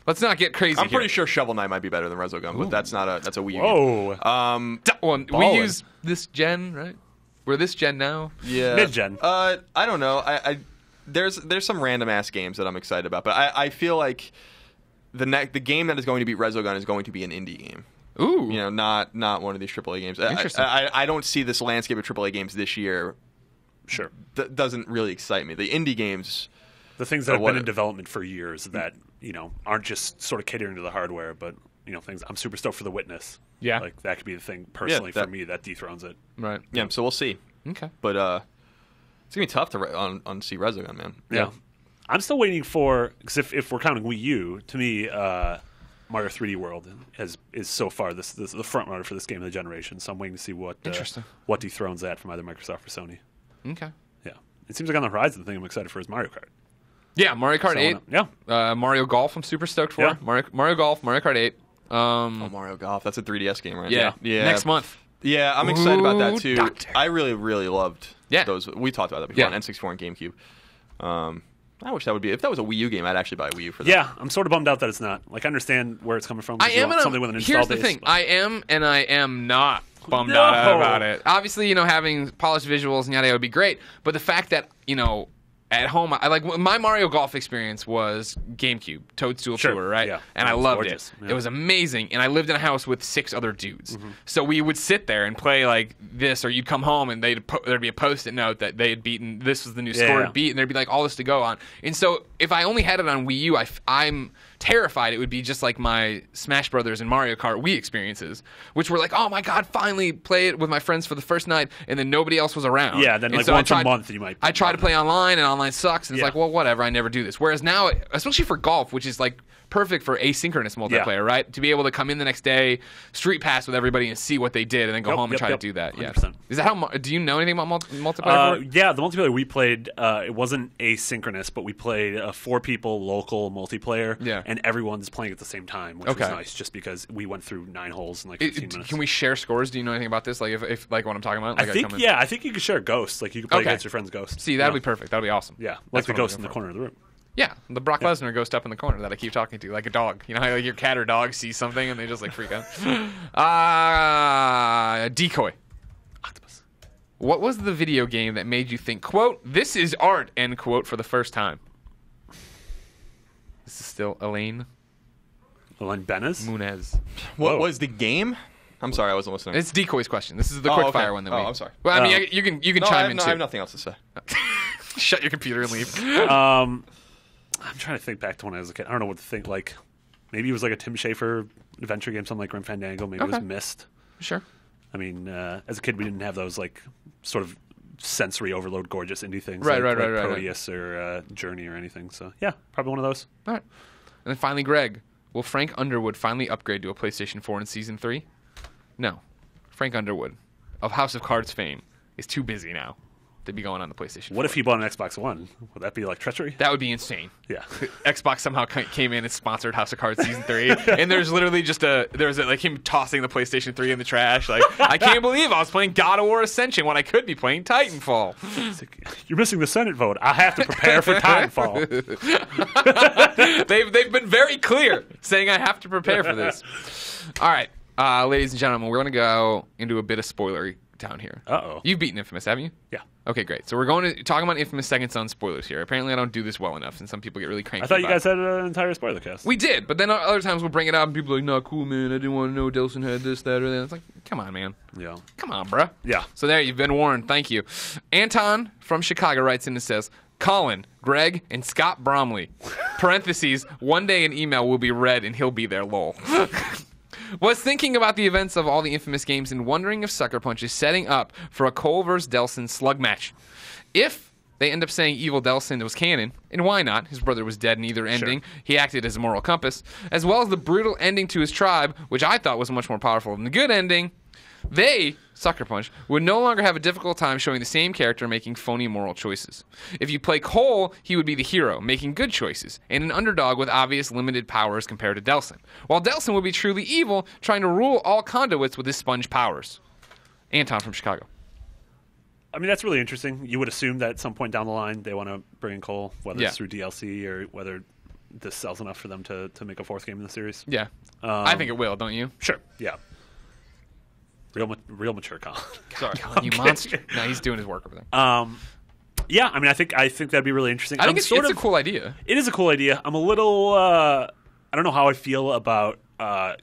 let's not get crazy. I'm pretty sure Shovel Knight might be better than Resogun, but that's a Wii U game. We use this gen, right? We're this gen now. Yeah. Mid-gen. I don't know. There's some random ass games that I'm excited about, but I feel like the game that is going to beat Resogun is going to be an indie game. Ooh. Not one of these AAA games. Interesting. I don't see this landscape of AAA games this year. Sure. That doesn't really excite me. The indie games, the things that have been in development for years that aren't just sort of catering to the hardware, but things. I'm super stoked for The Witness. Yeah, like that could be the thing personally for me that dethrones it. Right. Yeah. So we'll see. Okay. But it's gonna be tough to see Resogun, man. Yeah. I'm still waiting for, because if we're counting Wii U, to me, Mario 3D World is so far the front runner for this game of the generation. So I'm waiting to see what dethrones that from either Microsoft or Sony. Okay. Yeah. It seems like on the horizon, the thing I'm excited for is Mario Kart. Yeah, Mario Kart 8. Yeah. Mario Golf, I'm super stoked for. Yeah. Mario Golf, Mario Kart 8. Mario Golf. That's a 3DS game, right? Yeah. Next month. Yeah, I'm excited about that too. Doctor. I really, really loved those. We talked about that before on N64 and GameCube. I wish that would be. If that was a Wii U game, I'd actually buy a Wii U for that. Yeah, I'm sort of bummed out that it's not. Like, I understand where it's coming from. I am, something with an install here's the base, thing. But... I am, and I am not bummed out about it. Obviously, having polished visuals and yada would be great, but the fact that, at home, I like my Mario Golf experience was GameCube, Toadstool Sure. Tour, right? Yeah. And I It was loved gorgeous. it. Yeah. It was amazing. And I lived in a house with 6 other dudes. Mm-hmm. So we would sit there and play like this, or you'd come home and there'd be a post-it note that they had beaten, this was the new score to beat, and there'd be like all this to go on. And so if I only had it on Wii U, I'm terrified it would be just like my Smash Brothers and Mario Kart Wii experiences, which were like, oh my God, finally play it with my friends for the first night, and then nobody else was around. Yeah, then And like so once a month you might. I try to play online, and online sucks, and it's Yeah. like, well, whatever, I never do this. Whereas now, especially for golf, which is like perfect for asynchronous multiplayer, right? To be able to come in the next day, street pass with everybody and see what they did, and then go home and try to do that. Yeah. 100%. Is that how? Do you know anything about multiplayer? For it? Yeah, the multiplayer we played, it wasn't asynchronous, but we played a 4-people local multiplayer. Yeah. And everyone's playing at the same time, which Okay. was nice, just because we went through 9 holes in like 15 minutes. Can we share scores? Do you know anything about this? Like, if like what I'm talking about? Like I think I think you could share ghosts. Like you could play against your friend's ghost. See, that'd be perfect. That'd be awesome. Yeah, That's like the what I'm ghost in the looking for. corner of the room. Yeah, the Brock Lesnar ghost up in the corner that I keep talking to, like a dog. You know how like, your cat or dog sees something and they just like freak out. Decoy. Octopus. What was the video game that made you think, quote, this is art, end quote, for the first time? This is still Elaine Elaine Benes. Munez. What Whoa. was the game? I'm sorry, I wasn't listening. It's Decoy's question. This is the Oh, quick okay. fire one that we. Oh, I'm sorry. Well, I mean, you can No, chime in I too. have nothing else to say. Shut your computer and leave. I'm trying to think back to when I was a kid. I don't know what to think. Like maybe it was like a Tim Schafer adventure game, something like Grim Fandango. Maybe it was Okay. Myst. Sure. I mean, as a kid, we didn't have those like sort of sensory overload, gorgeous indie things, Right, like, right. Proteus or Journey or anything. So yeah, probably one of those. All right. And then finally, Greg, will Frank Underwood finally upgrade to a PlayStation 4 in Season 3? No. Frank Underwood of House of Cards fame is too busy now to be going on the PlayStation 4. What if he bought an Xbox One? Would that be like treachery? That would be insane. Yeah. Xbox somehow came in and sponsored House of Cards Season 3, and there's literally just like him tossing the PlayStation 3 in the trash. Like, I can't believe I was playing God of War Ascension when I could be playing Titanfall. It's like, you're missing the Senate vote. I have to prepare for Titanfall. They've been very clear saying I have to prepare for this. All right, ladies and gentlemen, we're going to go into a bit of spoilery down here. Uh-oh. You've beaten Infamous, haven't you? Yeah. Okay, great. So we're going to talk about Infamous Second Son spoilers here. Apparently, I don't do this well enough, and some people get really cranky. I thought you about guys it. had an entire spoiler cast. We did, but then other times we'll bring it up, and people are like, "No, cool, man. I didn't want to know Delsin had this, that, or that." It's like, come on, man. Yeah. Come on, bruh. Yeah. So there, you've been warned. Thank you. Anton from Chicago writes in and says, Colin, Greg, and Scott Bromley. Parentheses, one day an email will be read and he'll be there, lol. Was thinking about the events of all the Infamous games and wondering if Sucker Punch is setting up for a Cole vs. Delsin slug match. If they end up saying Evil Delsin was canon, and why not? His brother was dead in either ending. He acted as a moral compass. As well as the brutal ending to his tribe, which I thought was much more powerful than the good ending. They, Sucker Punch, would no longer have a difficult time showing the same character making phony moral choices. If you play Cole, he would be the hero, making good choices, and an underdog with obvious limited powers compared to Delsin. While Delsin would be truly evil, trying to rule all conduits with his sponge powers. Anton from Chicago. I mean, that's really interesting. You would assume that at some point down the line they want to bring in Cole, whether Yeah. it's through DLC or whether this sells enough for them to make a 4th game in the series. Yeah. I think it will, don't you? Sure. Yeah. Real mature Colin. Sorry. You monster. No, he's doing his work over there. Yeah, I mean, I think that'd be really interesting. I think I'm it's a cool idea. It is a cool idea. I'm a little. I don't know how I feel about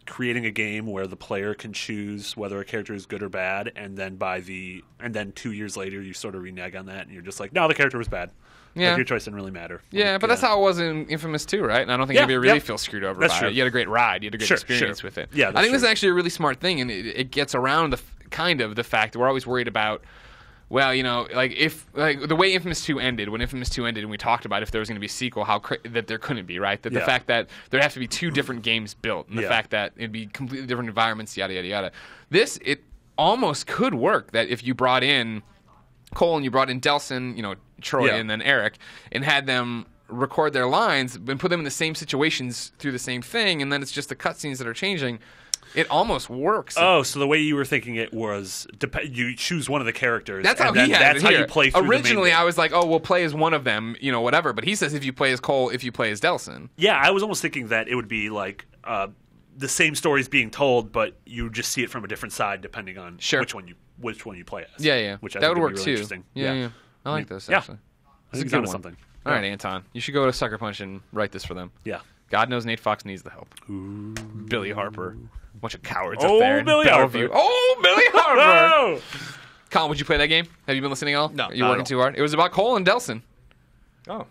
creating a game where the player can choose whether a character is good or bad, and then 2 years later you sort of renege on that, and you're just like, no, the character was bad. Yeah. Like, your choice didn't really matter. Yeah, Like, but that's how it was in Infamous 2, right? And I don't think Yeah, anybody really yeah. feels screwed over That's by true. it. You had a great ride. You had a great Sure, experience sure. with it. Yeah, I that's think this is true. actually a really smart thing, and it gets around the fact that we're always worried about, well, you know, like the way Infamous 2 ended, when Infamous 2 ended and we talked about if there was going to be a sequel, that there couldn't be, right? That the Yeah. fact that there'd have to be 2 different games built, and the Yeah. fact that it'd be completely different environments, yada, yada, yada. It almost could work that if you brought in Cole and you brought in Delsin, you know, Troy, Yeah. and then Eric, and had them record their lines and put them in the same situations through the same thing, and then it's just the cutscenes that are changing. It almost works. Oh, so the way you were thinking it was you choose one of the characters. That's how and then he had that's it how here. you play through Originally, the main I was like, oh, we'll play as one of them, you know, whatever. But he says if you play as Cole, if you play as Delsin. Yeah, I was almost thinking that it would be like the same stories being told, but you just see it from a different side depending on Sure. which one you play as. Yeah, yeah. Which I that think would work be really too. interesting. Yeah. I like this, Yeah. actually. I think he's good onto one. something. All right, Anton. You should go to Sucker Punch and write this for them. Yeah. God knows Nate Fox needs the help. Ooh. Billy Harper. Bunch of cowards Oh, up there. in Billy Bellevue. Harper. Oh, Billy Harper. Oh! Colin, would you play that game? Have you been listening at all? No, Are you not working at too hard? It was about Cole and Delsin. Oh,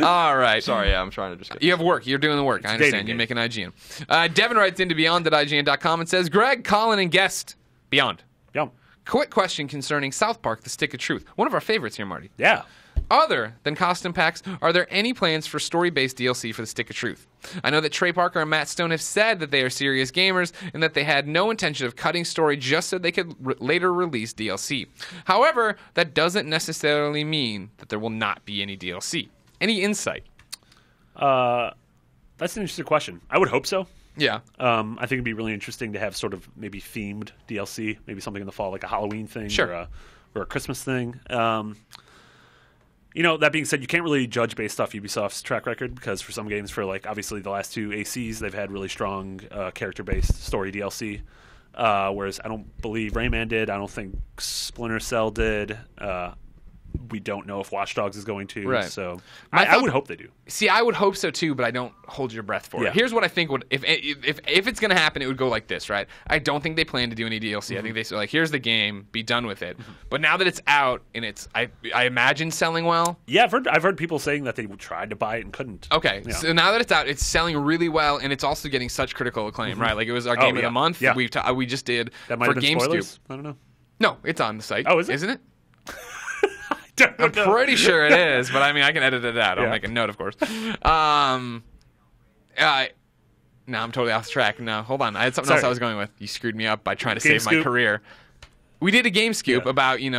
All right. sorry. Yeah, I'm trying to just get. You have work. You're doing the work. I understand. dating You make an IGN. Devin writes into beyond.ign.com and says, Greg, Colin, and guest, Beyond. Yum. Quick question concerning South Park, The Stick of Truth. One of our favorites here, Marty. Yeah. Other than costume packs, are there any plans for story-based DLC for The Stick of Truth? I know that Trey Parker and Matt Stone have said that they are serious gamers and that they had no intention of cutting story just so they could later release DLC. However, that doesn't necessarily mean that there will not be any DLC. Any insight? That's an interesting question. I would hope so. Yeah. I think it'd be really interesting to have sort of maybe themed DLC, maybe something in the fall, like a Halloween thing Sure. or a Christmas thing. That being said, you can't really judge based off Ubisoft's track record because for some games, for like obviously the last two ACs, they've had really strong character-based story DLC. Whereas I don't believe Rayman did. I don't think Splinter Cell did. We don't know if Watch Dogs is going to. Right. So My I thought- would hope they do. See, I would hope so too, but I don't hold your breath for Yeah. it. Here's what I think would if it's going to happen, it would go like this, right? I don't think they plan to do any DLC. I think they say like, here's the game, be done with it. But now that it's out and it's, I imagine selling well. Yeah, I've heard people saying that they tried to buy it and couldn't. Okay, Yeah. so now that it's out, it's selling really well, and it's also getting such critical acclaim, right? Like it was our game of yeah. the month. Yeah. We just did That might for have been GameScoop. spoilers. I don't know. No, it's on the site. Oh, is it? Isn't it? Don't I'm know. pretty sure it is, but I mean, I can edit it out. I'll Yeah. make a note, of course. No, I'm totally off track. No, hold on. I had something else Sorry. I was going with. You screwed me up by trying to Game save my Scoop? career. We did a Game Scoop Yeah. about, game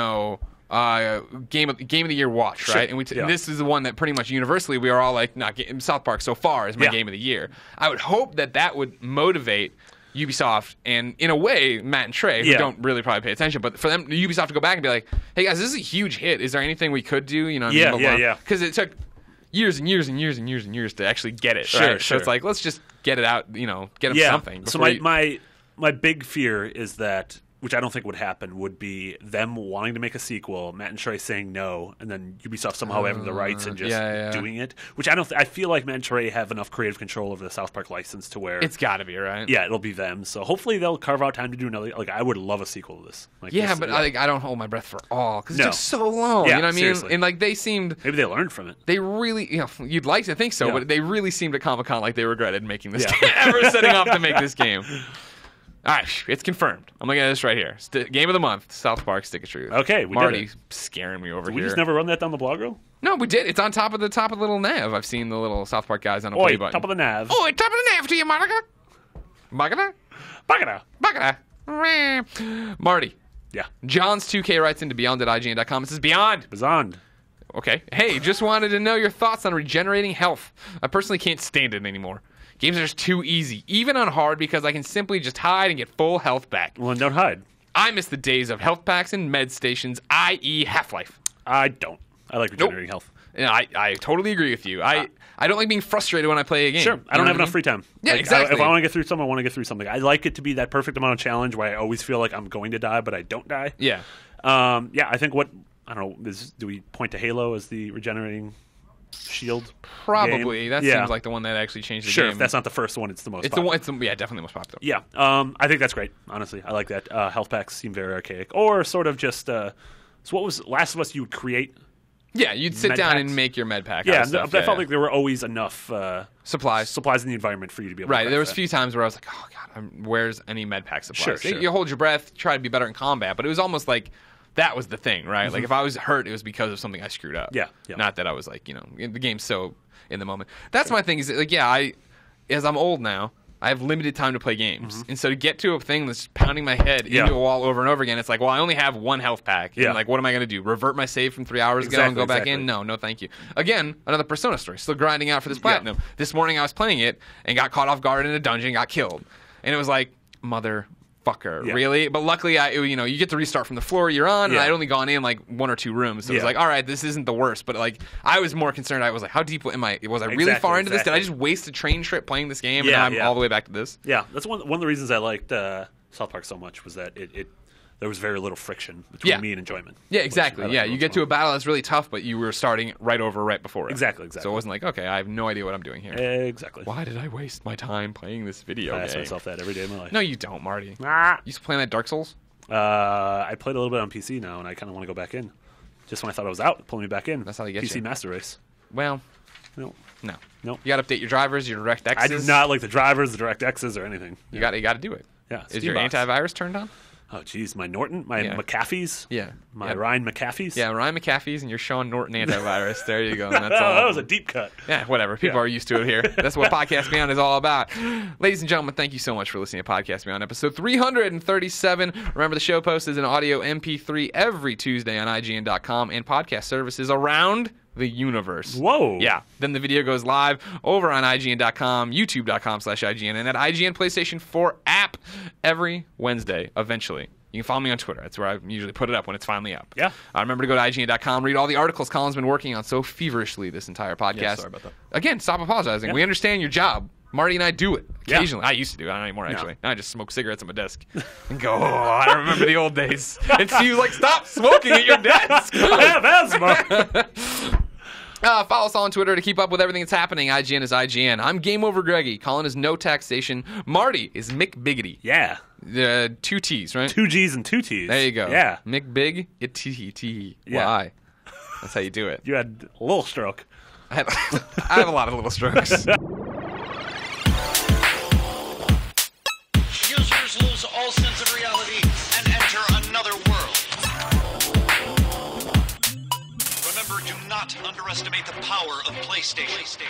of the year watch, Sure. right? And Yeah. this is the one that pretty much universally we are all like, South Park so far is my Yeah. game of the year. I would hope that would motivate Ubisoft and, in a way, Matt and Trey, who Yeah. don't really probably pay attention, but for them, Ubisoft to go back and be like, hey guys, this is a huge hit. Is there anything we could do? Yeah. Because it took years and years and years and years and years to actually get it. Sure, right? So sure. it's like, let's just get it out, get them something. So before my big fear is that, which I don't think would happen, would be them wanting to make a sequel, Matt and Trey saying no, and then Ubisoft somehow having the rights and just yeah. doing it. Which I feel like Matt and Trey have enough creative control over the South Park license to where it's got to be, right? yeah, it'll be them. So hopefully they'll carve out time to do another. Like I would love a sequel to this. Like Yeah, this, but I don't hold my breath for all because No. it's just so long. Yeah, You know what I mean? seriously. And like they seemed, maybe they learned from it. they really, you'd like to think so, Yeah. but they really seemed at Comic-Con like they regretted making this Yeah. game, ever setting off to make this game. All right, it's confirmed. I'm looking at this right here. Game of the month, South Park Stick of Truth. Okay, we did Marty it. scaring me over Did here. we just never run that down the blog roll? No, we did. It's on top of the little nav. I've seen the little South Park guys on a play Oi, button. top of the nav. Oi, top of the nav to you, Monica. Monica? Bagada. Monica. Marty. Yeah. John's 2K writes into beyond.ign.com and says, Beyond. Bazond. Okay. Hey, just wanted to know your thoughts on regenerating health. I personally can't stand it anymore. Games are just too easy, even on hard, because I can simply just hide and get full health back. Well, then don't hide. I miss the days of health packs and med stations, i.e. Half-Life. I don't. I like regenerating health. Yeah, I totally agree with you. I don't like being frustrated when I play a game. Sure. I don't have enough free time. Yeah, Like, exactly. If I want to get through something, I want to get through something. I like it to be that perfect amount of challenge where I always feel like I'm going to die, but I don't die. Yeah. I think I don't know, do we point to Halo as the regenerating shield? Probably. game? That Yeah. seems like the one that actually changed the Sure, game. if that's not the first one, it's the most It's popular. definitely the most popular. Yeah, I think that's great, honestly. I like that. Health packs seem very archaic. Or sort of just, so what was Last of Us you would create? Yeah, you'd sit Med down packs? and make your med pack. Yeah, out of stuff. I felt like there were always enough supplies. supplies in the environment for you to be able Right, to there was a craft few times where I was like, oh, God, where's any med pack supplies? Sure. You hold your breath, try to be better in combat, but it was almost like that was the thing, right? Like if I was hurt, it was because of something I screwed up. Yeah. Not that I was like, the game's so in the moment. That's my thing is like, as I'm old now, I have limited time to play games. And so to get to a thing that's pounding my head into a wall over and over again, it's like, well, I only have one health pack. And Yeah. like, what am I going to do? Revert my save from 3 hours ago and go back in? Exactly. No, thank you. Again, another Persona story. Still grinding out for this platinum. This morning I was playing it and got caught off guard in a dungeon, got killed. And it was like, motherfucker, Yeah. really? But luckily, you get to restart from the floor you're on, and Yeah. I'd only gone in like 1 or 2 rooms. So it was Yeah. like, all right, this isn't the worst. But like, I was more concerned. I was like, how deep am I? Was I really Exactly, far into this? Did I exactly. just waste a train trip playing this game, and Yeah, now I'm yeah. all the way back to this? Yeah, that's one of the reasons I liked South Park so much was that it there was very little friction between me and enjoyment. Yeah, exactly. Yeah, you get to a battle that's really tough, but you were starting right before it. Exactly. So it wasn't like, okay, I have no idea what I'm doing here. Exactly. Why did I waste my time playing this video game? I ask myself that every day of my life. No, you don't, Marty. Ah. You used to play that Dark Souls? I played a little bit on PC now, and I kind of want to go back in. Just when I thought I was out, pull me back in. That's how they get PC you. Master Race. Well, No. You got to update your drivers, your DirectXs. I do not like the drivers, the DirectXs, or anything. You got to do it. Yeah. Is your antivirus turned on? Oh, geez. My Norton, my McAfee's. Yeah. My Ryan McAfee's. Yeah, Ryan McAfee's and your Sean Norton antivirus. There you go. And that's all. That was a deep cut. Yeah, whatever. People are used to it here. That's what Podcast Beyond is all about. Ladies and gentlemen, thank you so much for listening to Podcast Beyond episode 337. Remember, the show post is an audio MP3 every Tuesday on IGN.com and podcast services around the universe. Whoa. Yeah. Then the video goes live over on IGN.com, YouTube.com/IGN, and at IGN PlayStation 4 app every Wednesday, eventually. You can follow me on Twitter. That's where I usually put it up when it's finally up. Yeah. Remember to go to IGN.com, read all the articles Colin's been working on so feverishly this entire podcast. Yeah, sorry about that. Again, stop apologizing. Yeah. We understand your job. Marty and I do it occasionally. Yeah. I used to do it. I don't anymore, actually. Now I just smoke cigarettes at my desk and go, I remember the old days. And see you like, stop smoking at your desk. I have asthma. Follow us on Twitter to keep up with everything that's happening. IGN is IGN. I'm Game Over Greggy. Colin is No Taxation. Marty is Mick Biggity. Yeah. 2 T's, right? 2 G's and 2 T's. There you go. Yeah. Mick Big, T-T-Y. Yeah. That's how you do it. You had a little stroke. I have a lot of little strokes. Users lose all sense of reality and enter another world. Remember, do not underestimate the power of PlayStation.